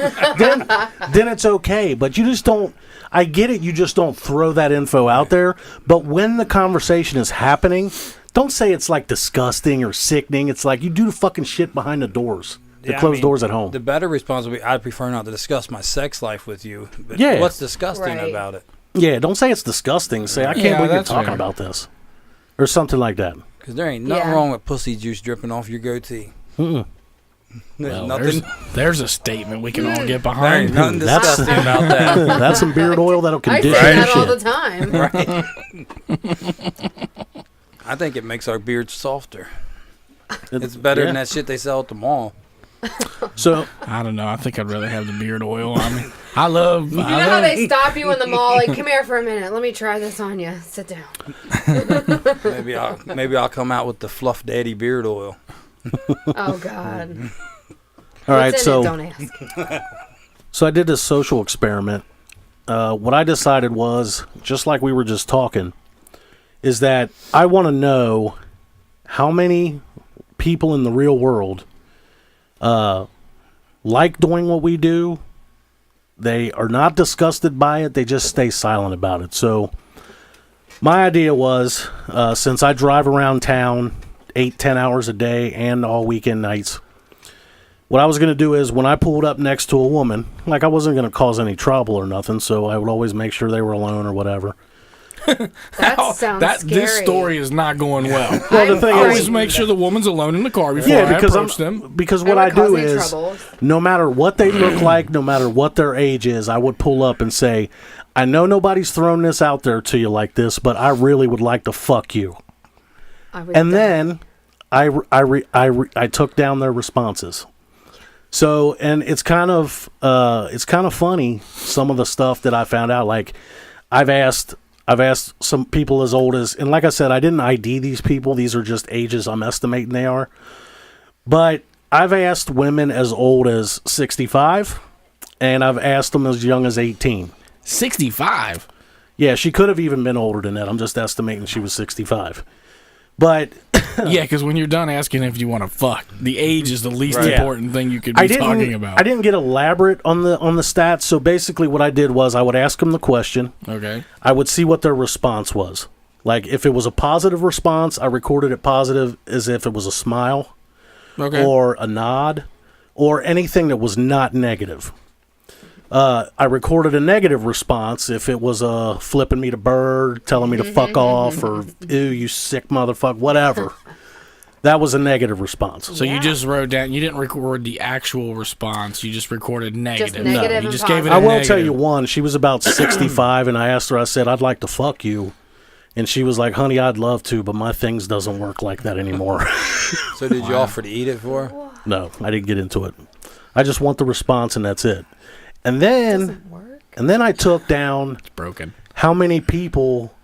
then it's okay, but you just don't. I get it. You just don't throw that info out there. But when the conversation is happening, don't say it's like disgusting or sickening. It's like you do the fucking shit behind the doors, the Yeah, I closed mean, doors at home. The better response would be, I'd prefer not to discuss my sex life with you. But Yeah. what's disgusting Right. about it? Yeah, don't say it's disgusting. Say, I can't Yeah, believe you're that's talking fair. about this. Or something like that. Because there ain't nothing Yeah. wrong with pussy juice dripping off your goatee. Mm-mm. There's Well, nothing. there's a statement we can all get There behind. ain't nothing That's- disgusting about that. That's some beard oil that'll I say condition your that all the shit. time. I think it makes our beards softer. It's better than that shit they sell at the mall. So, I don't know. I think I'd rather have the beard oil. I mean, I love. You know how they stop you in the mall? Like, come here for a minute. Let me try this on you. Sit down. Maybe I'll come out with the Fluff Daddy beard oil. Oh God. all right, What's in so it? Don't ask. so I did this social experiment. What I decided was, just like we were just talking, is that I want to know how many people in the real world like doing what we do. They are not disgusted by it. They just stay silent about it. So my idea was, since I drive around town 8-10 hours a day and all weekend nights, what I was going to do is when I pulled up next to a woman, like I wasn't going to cause any trouble or nothing, so I would always make sure they were alone or whatever. That sounds scary. This story is not going well. Well, the thing I'm is, Always make sure the woman's alone in the car before yeah, I because approach them. what I do causing is, trouble. no matter what they look like, no matter what their age is, I would pull up and say, "I know nobody's thrown this out there to you like this, but I really would like to fuck you." I would And die. then I took down their responses. So, and it's kind of funny, some of the stuff that I found out. Like, I've asked some people as old as, and like I said, I didn't ID these people. These are just ages I'm estimating they are. But I've asked women as old as 65, and I've asked them as young as 18. 65. Yeah, she could have even been older than that. I'm just estimating she was 65. But Yeah, because when you're done asking if you want to fuck, the age is the least Right. important thing you could be talking about. I didn't get elaborate on the stats. So basically, what I did was I would ask them the question. Okay. I would see what their response was. Like if it was a positive response, I recorded it positive as if it was a smile, Okay. or a nod, or anything that was not negative. I recorded a negative response if it was flipping me the bird, telling me to fuck off, or ew, you sick motherfucker, whatever. That was a negative response. So you just wrote down. You didn't record the actual response. You just recorded negative. negative You and just gave it. I a will negative. tell you one. She was about 65, and I asked her. I said, "I'd like to fuck you," and she was like, "Honey, I'd love to, but my things doesn't work like that anymore." So did you offer to eat it for her? No, I didn't get into it. I just want the response, and that's it. And then, I took down It's broken. how many people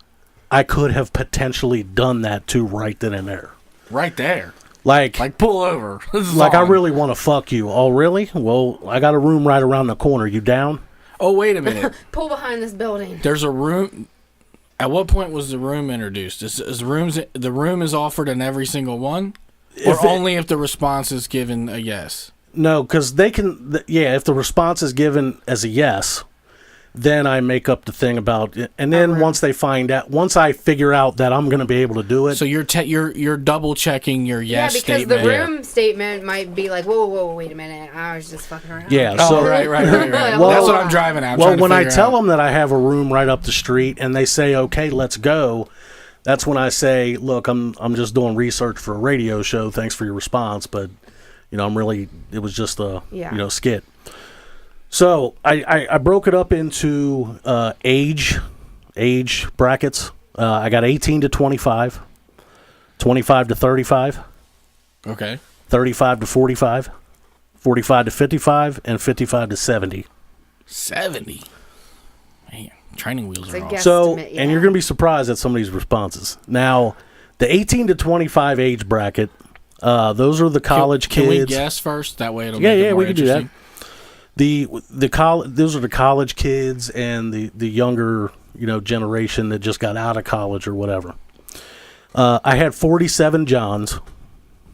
I could have potentially done that to right then and there. Right there. Like pull over. This is I on. really want to fuck you. Oh, really? Well, I got a room right around the corner. You down? Oh, wait a minute. Pull behind this building. There's a room. At what point was the room introduced? Is the room is offered in every single one, or only if the response is given a yes? No, because they can. If the response is given as a yes, then I make up the thing about it. And then once I figure out that I'm going to be able to do it. So you're double checking your yes because statement. the room statement might be like, whoa, wait a minute. I was just fucking around. Yeah. Oh, So right. Well, That's what I'm driving at. Well, when I tell them that I have a room right up the street and they say, "Okay, let's go," that's when I say, "Look, I'm just doing research for a radio show. Thanks for your response, but it was just a skit." So I broke it up into age brackets. I got 18 to 25, 25 to 35, Okay. 35 to 45, 45 to 55, and 55 to 70. 70. Man, training wheels are off. So, and you're going to be surprised at some of these responses. Now, the 18 to 25 age bracket, those are the college Can we kids. guess first? That way it'll make it more we can do that. interesting. Those are the college kids and the younger generation that just got out of college or whatever. I had 47 Johns,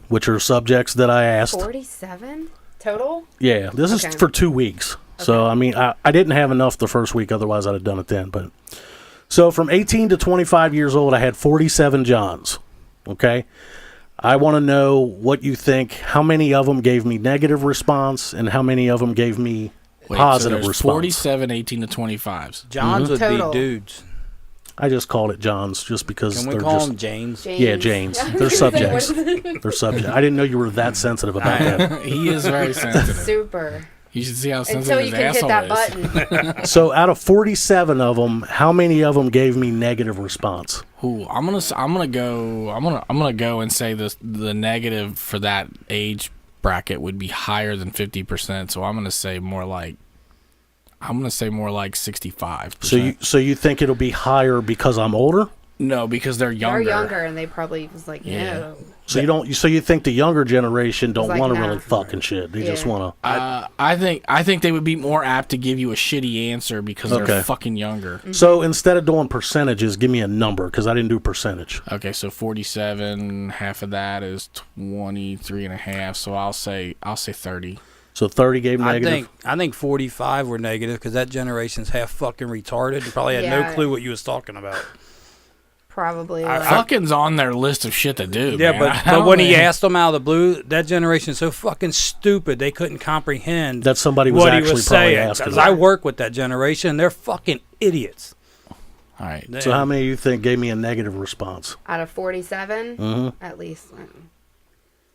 which are subjects that I asked. 47 total? Yeah, this is for 2 weeks. So, I mean, I didn't have enough the first week, otherwise I'd have done it then. But so from 18 to 25 years old, I had 47 Johns. Okay? I want to know what you think. How many of them gave me negative response, and how many of them gave me positive so response? 47, 18 to 25s. Johns would Total. be dudes. I just called it Johns just because Can we they're call just them Janes? Yeah, Janes. They're subjects. They're subjects. I didn't know you were that sensitive about that. He is very sensitive. Super. You should see how sensitive Until you his can hit asshole that is. button. So out of 47 of them, how many of them gave me negative response? Ooh, I'm gonna go and say the negative for that age bracket would be higher than 50%. So I'm gonna say more like 65%. So you think it'll be higher because I'm older? No, because they're younger. They're younger, and they probably was like, no. So you think the younger generation don't like, want to nah. really fucking shit. They just want to. I think they would be more apt to give you a shitty answer because they're fucking younger. So instead of doing percentages, give me a number because I didn't do percentage. Okay, so 47, half of that is 23 and a half. So I'll say 30. So 30 gave negative. I think 45 were negative because that generation's half fucking retarded. You probably had no Yeah. clue what you was talking about. Probably. Fucking's on their list of shit to do. Yeah, man. but when he asked them out of the blue, that generation's so fucking stupid they couldn't comprehend That somebody was what he actually was probably saying. asking Because them. I work with that generation, they're fucking idiots. All right. So how many of you think gave me a negative response? Out of 47, Mm-hmm. at least.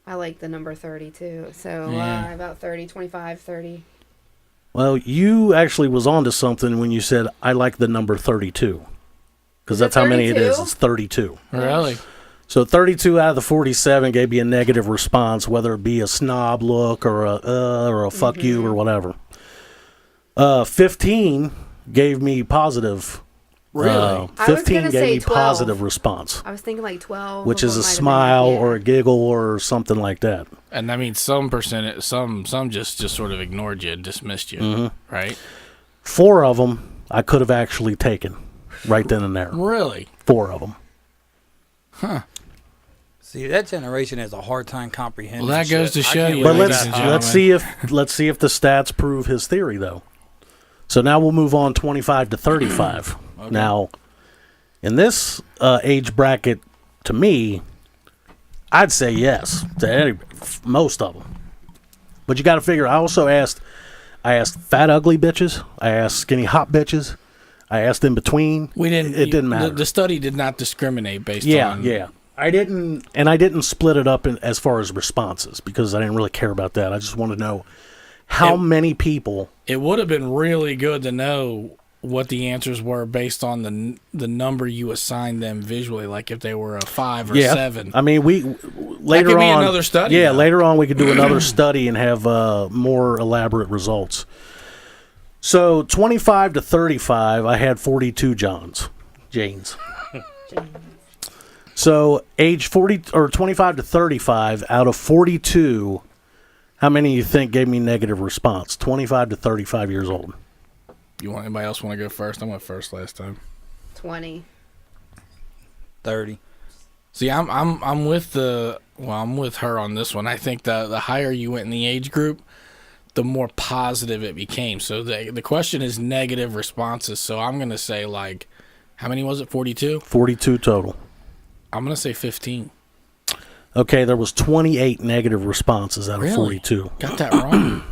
I like the number 32. So Yeah. about 30, 25, 30. Well, you actually was onto something when you said I like the number 32. Because Is it that's how many it is. 32? It's 32. Really? So 32 out of the 47 gave me a negative response, whether it be a snob look or a fuck you or whatever. 15 gave me positive Really? I was 15 gonna gave say me 12. positive response, I was thinking like 12. which of is them a might have been smile yeah. or a giggle or something like that. And I mean, some just sort of ignored you and dismissed you, Mm-hmm. right? 4 of them I could have actually taken right then and there. Really? 4 of them. See, that generation has a hard time comprehending. Well, that goes shit. to I show can't you, But believe ladies that. and let's see if the stats prove his theory though. So now we'll move on 25 to 35. Now, in this age bracket, to me, I'd say yes to most of them. But you got to figure. I asked fat ugly bitches. I asked skinny hot bitches. I asked in between. We didn't. It didn't matter. The study did not discriminate based on. Yeah. I didn't split it up as far as responses because I didn't really care about that. I just wanted to know how many people. It would have been really good to know what the answers were based on the number you assigned them visually, like if they were a 5 or 7. I mean, later could be on another study, Yeah, though. later on we could do another study and have more elaborate results. So 25 to 35, I had 42 Janes. So age 40 or 25 to 35, out of 42, how many you think gave me negative response? 25 to 35 years old. Anybody else want to go first? I went first last time. 20. 30. See, I'm with I'm with her on this one. I think the higher you went in the age group, the more positive it became. So the question is negative responses. So I'm gonna say like, how many was it? 42. 42 total. I'm gonna say 15. Okay, there was 28 negative responses out of Really? 42. Got that wrong.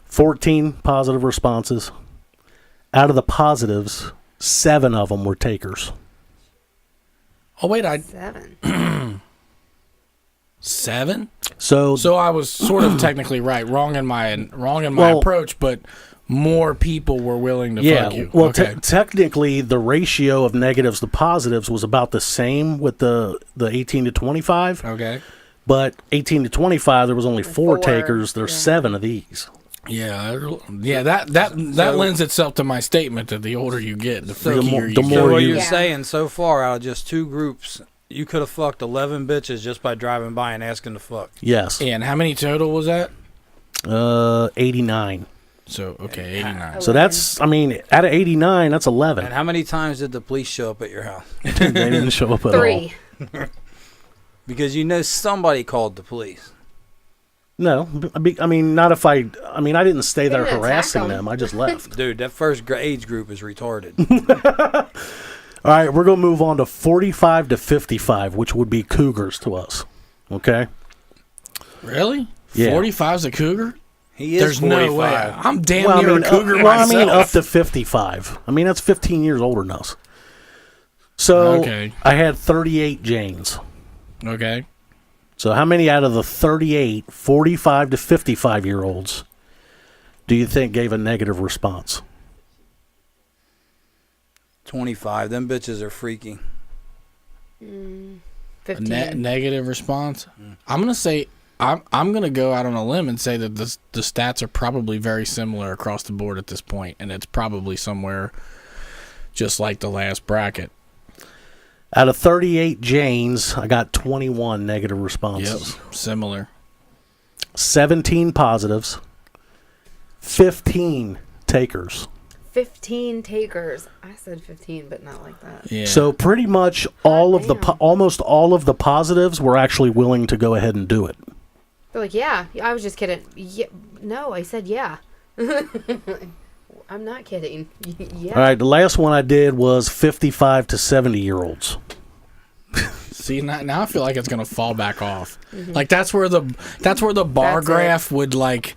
14 positive responses. Out of the positives, 7 of them were takers. Oh wait, 7. 7. So I was sort of technically right. Wrong in my Well- approach, but more people were willing to yeah, fuck you. well, Okay. technically, the ratio of negatives to positives was about the same with the 18 to 25. Okay. But 18 to 25, there was only 4 4, takers. There's yeah. 7 of these. Yeah, that lends itself to my statement that the older you get, the freakier you the get. more So what you- you're Yeah. saying so far out of just 2 groups, you could have fucked 11 bitches just by driving by and asking to fuck. Yes. And how many total was that? 89. So, okay, 89. So that's, I mean, out of 89, that's 11. And how many times did the police show up at your house? They didn't show up at 3. all. Because you know somebody called the police. No, I mean, not if I didn't stay there didn't attack harassing them. them. I just left. Dude, that first age group is retarded. All right, we're going to move on to 45 to 55, which would be cougars to us. Okay? Really? Yeah. 45's a cougar? He is There's 45. no way. I'm damn near a cougar I myself. mean, up to 55. I mean, that's 15 years older than us. So Okay. I had 38 Janes. Okay. So how many out of the 38, 45 to 55-year-olds do you think gave a negative response? 25. Them bitches are freaky. 15. Negative response? I'm going to say, I'm going to go out on a limb and say that the stats are probably very similar across the board at this point, and it's probably somewhere just like the last bracket. Out of 38 Janes, I got 21 negative responses. Yep, similar. 17 positives, 15 takers. 15 takers. I said 15, but not like that. Yeah. So pretty much all of the damn. almost all of the positives were actually willing to go ahead and do it. They're like, yeah. I was just kidding. Yeah. No, I said yeah. I'm not kidding. Yeah. All right, the last one I did was 55 to 70-year-olds. See, now I feel like it's gonna fall back off. Like that's where the bar That's it. graph would like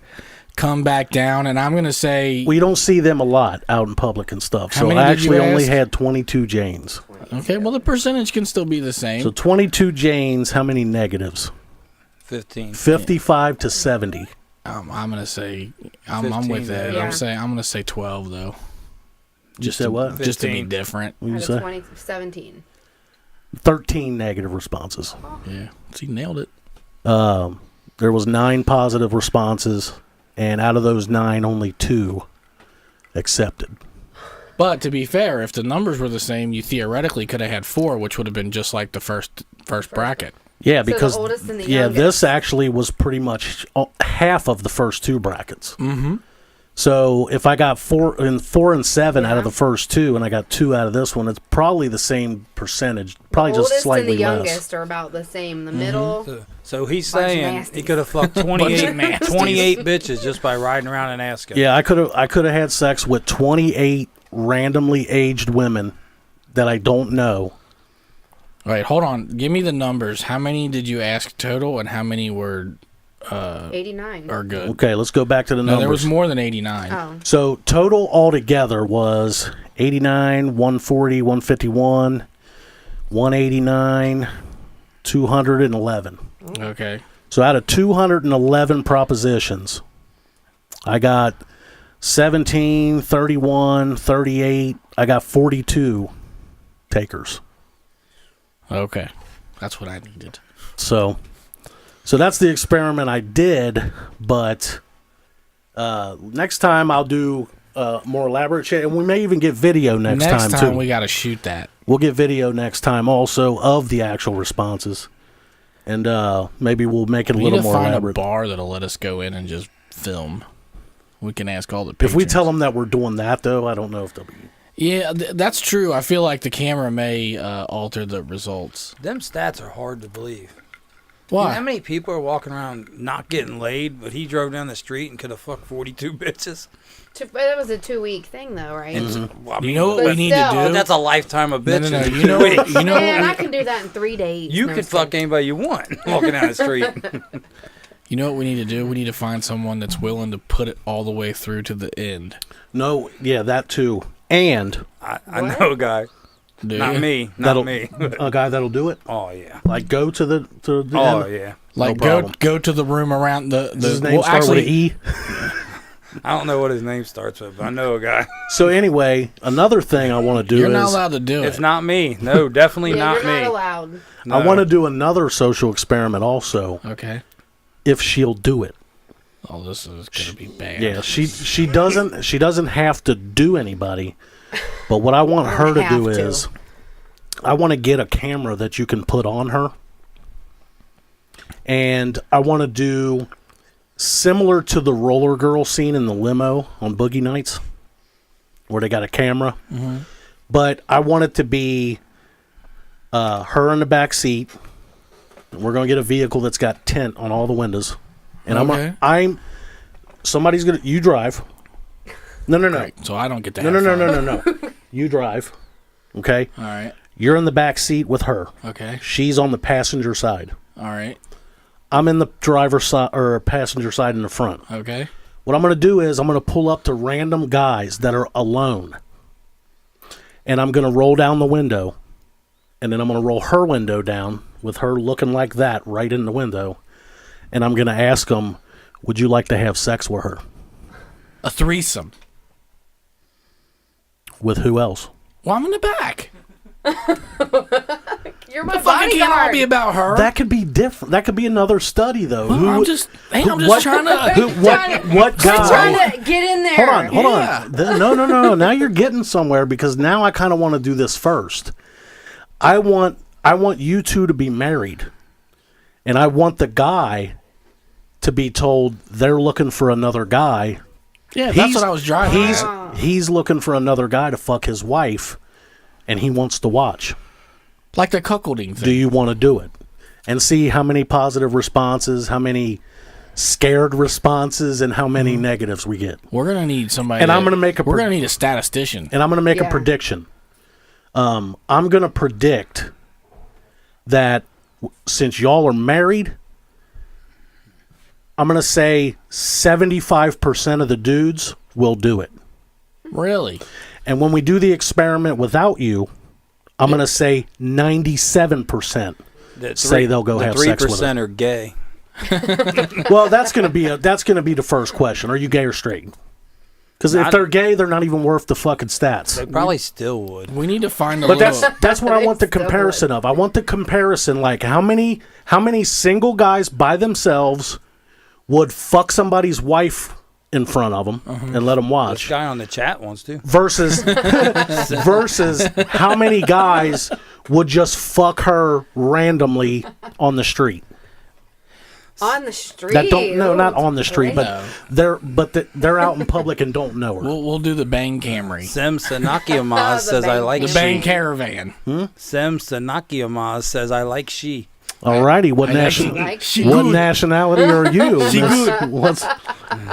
come back down, and I'm gonna say We don't see them a lot out in public and stuff. How So many I did you actually only ask? had 22 Janes. okay. Well, the percentage can still be the same. So 22 Janes, how many negatives? 15. 55 to 70. I'm gonna say I'm 15, with that. yeah. I'm gonna say 12 though. You said what? Just to be 15. different. What you Out say? of 20, 17. 13 negative responses. Yeah. See, nailed it. There was 9 positive responses, and out of those 9, only 2 accepted. But to be fair, if the numbers were the same, you theoretically could have had 4, which would have been just like the first bracket. Yeah, the because oldest and the yeah, youngest. this actually was pretty much half of the first 2 brackets. Mm-hmm. So if I got 4 and 7 out of the first 2, and I got 2 out of this one, it's probably the same percentage, probably just Oldest slightly and the less. youngest are about the same. The middle. So he's Bunch of saying nasties. he could have fucked 28 bitches just by riding around and asking. Yeah, I could have had sex with 28 randomly aged women that I don't know. All right, hold on. Give me the numbers. How many did you ask total, and how many were 89. are good? Okay, let's go back to the No, numbers. there was more than 89. Oh. So total altogether was 89, 140, 151, 189, 211. Okay. So out of 211 propositions, I got 17, 31, 38. I got 42 takers. Okay. That's what I needed. So that's the experiment I did, but next time I'll do more elaborate shit, and we may even get video next time too. we got to shoot that. We'll get video next time also of the actual responses, and maybe we'll make it a We little need to more find elaborate. a bar that'll let us go in and just film. We can ask all the If patrons. we tell them that we're doing that, though, I don't know if they'll be. Yeah, that's true. I feel like the camera may alter the results. Them stats are hard to believe. Why? You know how many people are walking around not getting laid, but he drove down the street and could have fucked 42 bitches? That was a 2-week thing, though, right? Well, I You mean, know what But we need to still- do? that's a lifetime of No, bitches. no, no. You know Man, what I can do that in 3 days. You No, could I'm fuck kidding. anybody you want walking down the street. You know what we need to do? We need to find someone that's willing to put it all the way through to the end. No, yeah, that too, and I know a guy. Do Not you? me. that'll Not me. a guy that'll do it. Oh, yeah. Like go to the Oh, end. yeah. Like No problem. go to the room around the Does his name well, start actually, with an E? I don't know what his name starts with, but I know a guy. So anyway, another thing I want to do you're is not allowed to do It's it. not me. No, definitely Yeah, not you're me. not allowed. No. I want to do another social experiment also, Okay. if she'll do it. Oh, this is gonna be bad. Yeah, she doesn't have to do anybody, but what I want her to do Have to. is I want to get a camera that you can put on her, and I want to do similar to the roller girl scene in the limo on Boogie Nights, where they got a camera, but I want it to be her in the back seat. We're gonna get a vehicle that's got tint on all the windows, and Okay. somebody's gonna you drive. No. Right. So I don't get to No, have no, no, fun. no, no, no. You drive. Okay? All right. You're in the back seat with her. Okay. She's on the passenger side. All right. I'm in the driver's side or passenger side in the front. Okay. What I'm going to do is I'm going to pull up to random guys that are alone. And I'm going to roll down the window. And then I'm going to roll her window down with her looking like that right in the window. And I'm going to ask them, would you like to have sex with her? A threesome. With who else? Well, I'm in the back. You're my The fucking can't all bodyguard. be about her. That could be different. That could be another study, though. Well, I'm just trying to. What We're guy? trying to get in there. Hold Yeah. on. No. Now you're getting somewhere because now I kind of want to do this first. I want you two to be married, and I want the guy to be told they're looking for another guy. Yeah, that's what I was driving. He's looking for another guy to fuck his wife, and he wants to watch. Like the cuckolding thing. Do you want to do it? And see how many positive responses, how many scared responses, and how many negatives we get. We're gonna need somebody. And I'm gonna make a We're gonna need a statistician. And I'm going to make a Yeah. prediction. I'm going to predict that since y'all are married, I'm going to say 75% of the dudes will do it. Really? And when we do the experiment without you, I'm going to say 97% say they'll go have sex with her. 3% are gay. Well, that's going to be the first question. Are you gay or straight? Because if they're gay, they're not even worth the fucking stats. They probably still would. We need to find a But little. that's what I want the Still comparison of. I want the comparison like how many single guys by themselves would fuck somebody's wife in front of them and let them This watch. guy on the chat wants to. Versus how many guys would just fuck her randomly on the street. On the street. That don't not on the street, No. but they're out in public and don't know her. We'll do the Bang Camry. Sem Sanakiamaz The says I Bang like The she. Bang Caravan. Sem Sanakiamaz says I like she. Alrighty, what nationality are you?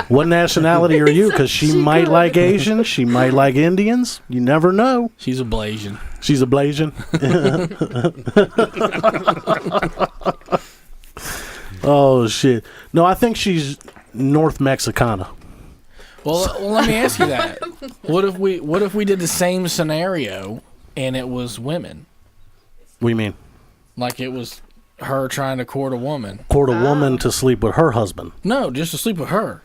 What nationality are you? Because she might like Asian, she might like Indians. You never know. She's a Blasian. She's a Blasian. Oh shit! No, I think she's North Mexicana. Well, let me ask you that. What if we did the same scenario and it was women? What do you mean? Like it was her trying to court a woman. Court a woman to sleep with her husband. No, just to sleep with her.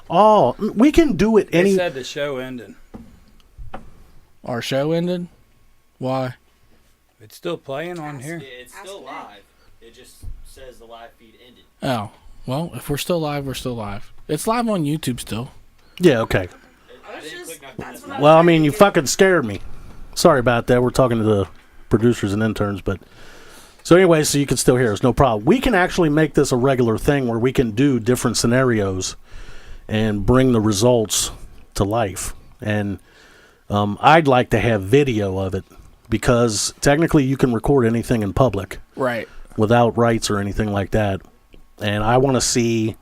Oh, we can do it They any. said the show ended. Our show ended? Why? It's still playing on here. It's still live. It just says the live feed ended. Oh. Well, if we're still live, we're still live. It's live on YouTube still. Yeah, okay. I didn't click nothing. Well, I mean, you fucking scared me. Sorry about that. We're talking to the producers and interns, but so anyway, so you can still hear us, no problem. We can actually make this a regular thing where we can do different scenarios and bring the results to life. And I'd like to have video of it because technically you can record anything in public Right. without rights or anything like that. And I want to see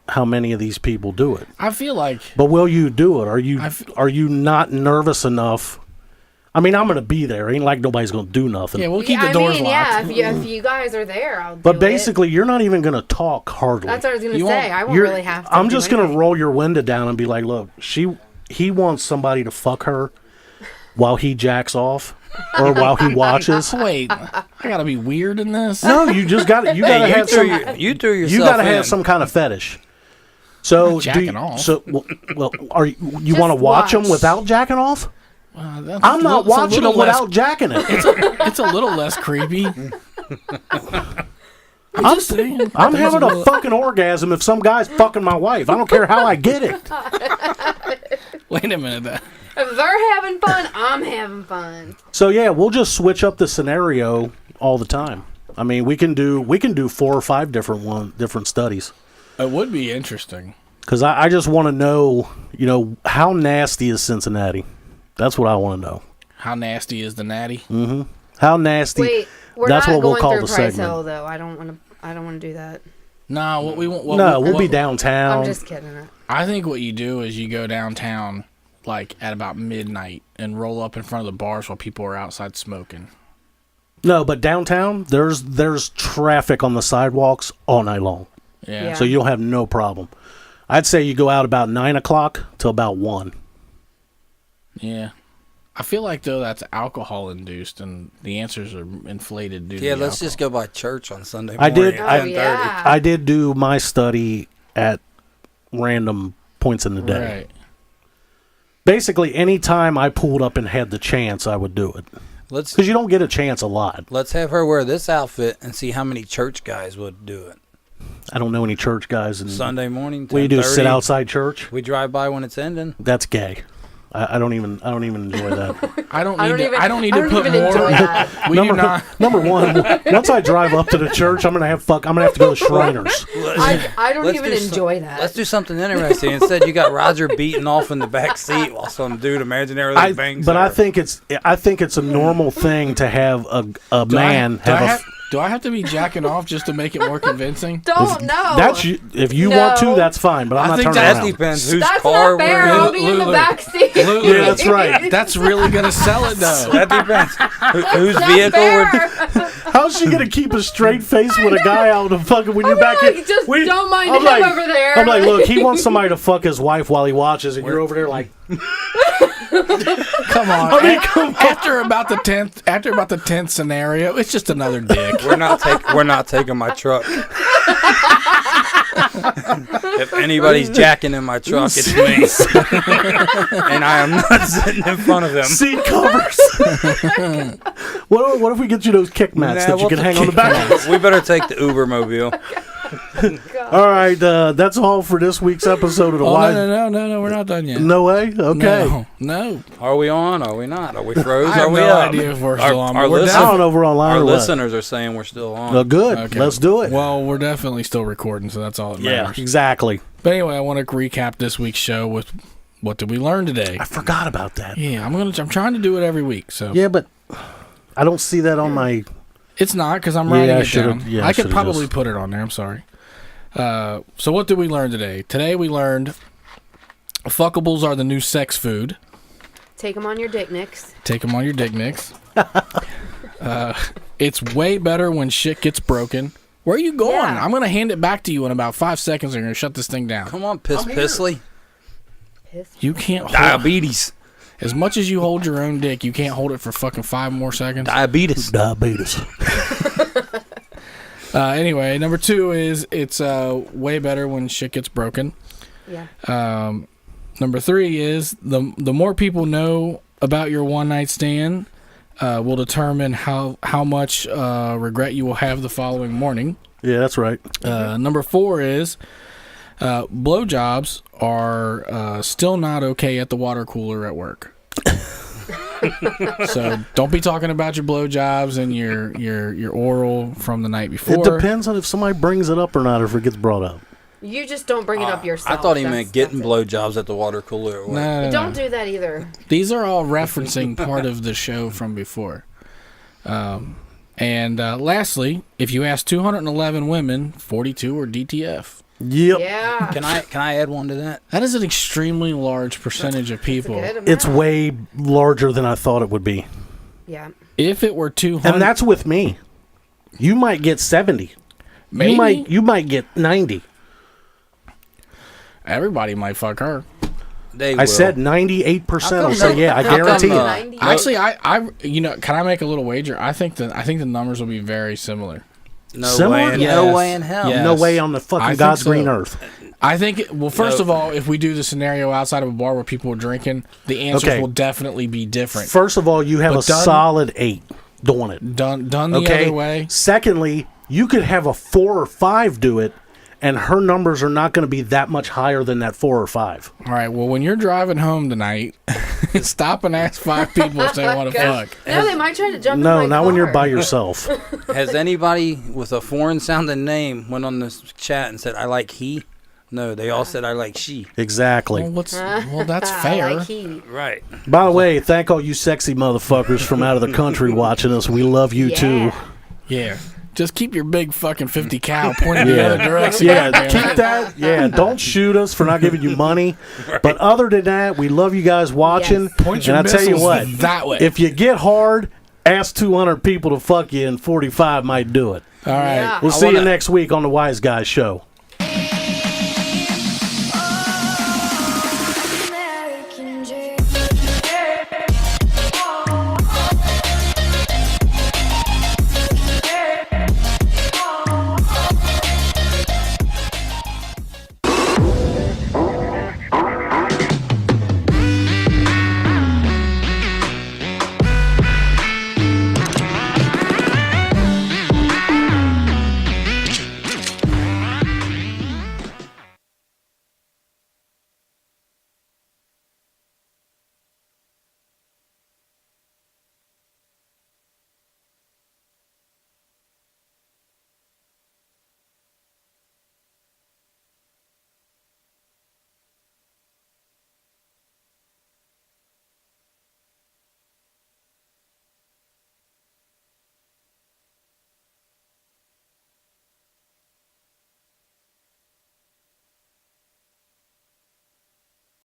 how many of these people do it. I feel like But will you do it? I Are you not nervous enough? I mean, I'm going to be there. Ain't like nobody's going to do nothing. yeah, we'll keep the doors locked. Yeah, if you guys are there, I'll do But it. basically, you're not even going to talk hardly. That's what I was going to You say. won't- I won't You're- really have to. I'm do just going to anything. roll your window down and be like, look, he wants somebody to fuck her while he jacks off or while he watches. Wait, I gotta be weird in this? No, you just got to. You got to have some. You threw yourself You got to in. have some kind of fetish. So, Jacking off. So, well, are you want to watch them watch. without jacking off? That's I'm not it's a watching little them without jacking it. It's a little less creepy. I'm just saying. I'm having a fucking orgasm if some guy's fucking my wife. I don't care how I get it. Wait a minute. If they're having fun, I'm having fun. So yeah, we'll just switch up the scenario all the time. I mean, we can do 4 or 5 different studies. It would be interesting. Because I just want to know, how nasty is Cincinnati? That's what I want to know. How nasty is the natty? How nasty? Wait, we're That's not what we'll going call through the Price segment. Hill though. I don't want to do that. No, what we want. We'll be downtown. I'm just kidding. I think what you do is you go downtown like at about midnight and roll up in front of the bars while people are outside smoking. No, but downtown, there's traffic on the sidewalks all night long. Yeah. So you'll have no problem. I'd say you go out about 9 o'clock till about 1. Yeah. I feel like though that's alcohol induced and the answers are inflated due to Yeah, the let's just alcohol. go by church on Sunday I morning did. at I, 10:30. yeah. I did do my study at random points in the day. Right. Basically, any time I pulled up and had the chance, I would do it. Let's Because you don't get a chance a lot. let's have her wear this outfit and see how many church guys would do it. I don't know any church guys. And Sunday morning, what do you do? 10:30. Sit outside church? We drive by when it's ending. That's gay. I don't even enjoy that. I don't I need don't to even- I don't need I to don't put even more. enjoy that. We do not. Number one, once I drive up to the church, I'm gonna have to go to Shriners. I don't Let's even do some- enjoy that. Let's do something interesting. Instead, you got Roger beating off in the back seat while some dude imaginarily bangs But her. I think it's a normal thing to have a man have a. Do I have to be jacking off just to make it more convincing? Don't know. That's if you want to, No. that's fine. But I'm I not think turning that around. depends whose That's car not fair. we're I'll in. be in the Lulu. back seat. Yeah, that's right. That's really gonna sell it though. That depends. Whose Not vehicle we're fair. How's she gonna keep a straight face with a guy out of fucking when you're I'm back like, here? just don't mind I'm him like- over there. I'm like, look, he wants somebody to fuck his wife while he watches, and you're over there like, Come on. After about the 10th scenario, it's just another dick. We're not taking my truck. If anybody's jacking in my truck, it's me. And I am not sitting in front of them. seat covers. what if we get you those kick mats that you we'll can hang take on the back? We better take the Uber mobile. All right, that's all for this week's episode of the Wise. No, we're not done yet. No way. Okay. No. Are we on? Are we not? Are we froze? I have Are we no up? idea if we're still on. Our, but we're I don't know if we're online our or what. listeners are saying we're still on. Good. Okay. Let's do it. Well, we're definitely still recording, so that's all that Yeah, matters. exactly. But anyway, I want to recap this week's show with what did we learn today? I forgot about that. Yeah, I'm trying to do it every week. So Yeah, but I don't see that on my. it's not because I'm writing Yeah, I it should've- down. yeah, I I could should've probably just- put it on there. I'm sorry. So what did we learn today? Today we learned fuckables are the new sex food. Take them on your dick nicks. Take them on your dick nicks. It's way better when shit gets broken. Where are you going? Yeah. I'm going to hand it back to you in about 5 seconds. I'm going to shut this thing down. Come on, Pissly. Piss. You can't hold Diabetes. as much as you hold your own dick. You can't hold it for fucking 5 more seconds. Diabetes. Anyway, number 2 is it's way better when shit gets broken. Yeah. Number 3 is the more people know about your one night stand will determine how much regret you will have the following morning. Yeah, that's right. Number 4 is blowjobs are still not okay at the water cooler at work. So don't be talking about your blowjobs and your oral from the night before. It depends on if somebody brings it up or not, or if it gets brought up. You just don't bring it up yourself. I thought he That's- meant getting that's it. blowjobs at the water cooler. Or what. No. Don't do that either. These are all referencing part of the show from before. And lastly, if you ask 211 women, 42 are DTF. Yep. Yeah. Can I add one to that? That is an extremely large percentage of people. Good amount. It's way larger than I thought it would be. Yeah. If it were 200, And that's with me. You might get 70. maybe You might get 90. everybody might fuck her. They I will. said 98% will come say no- yeah, I how come, guarantee it. 90. Actually, I can I make a little wager? I think the numbers will be very similar. no Similar? way. Yes. No way in hell. Yes. No way on the I fucking think God's so. green earth. I think. Well, first No. of all, if we do the scenario outside of a bar where people are drinking, the answers Okay. will definitely be different. First of all, you have But a done- solid 8 doing it. Done the Okay. other way. Secondly, you could have a 4 or 5 do it, and her numbers are not going to be that much higher than that 4 or 5. All right. Well, when you're driving home tonight, stop and ask 5 people if they want to fuck. No, they might try to jump in No, my not when you're car. by yourself. Has anybody with a foreign sounding name went on this chat and said, I like he? No, they all said, I like she. Exactly. Well, that's fair. Like he. Right. By the way, thank all you sexy motherfuckers from out of the country watching us. We love you too. Yeah. Yeah. Just keep your big fucking 50 cal pointed the Yeah. other direction. Yeah, Damn it. keep that. Yeah, don't shoot us for not giving you money. But other than that, we love you guys watching. Yes. Point your And I tell you missiles what, that way. if you get hard, ask 200 people to fuck you, and 45 might do it. All right. Yeah. We'll I see you wanna- next week on the Wise Guys Show.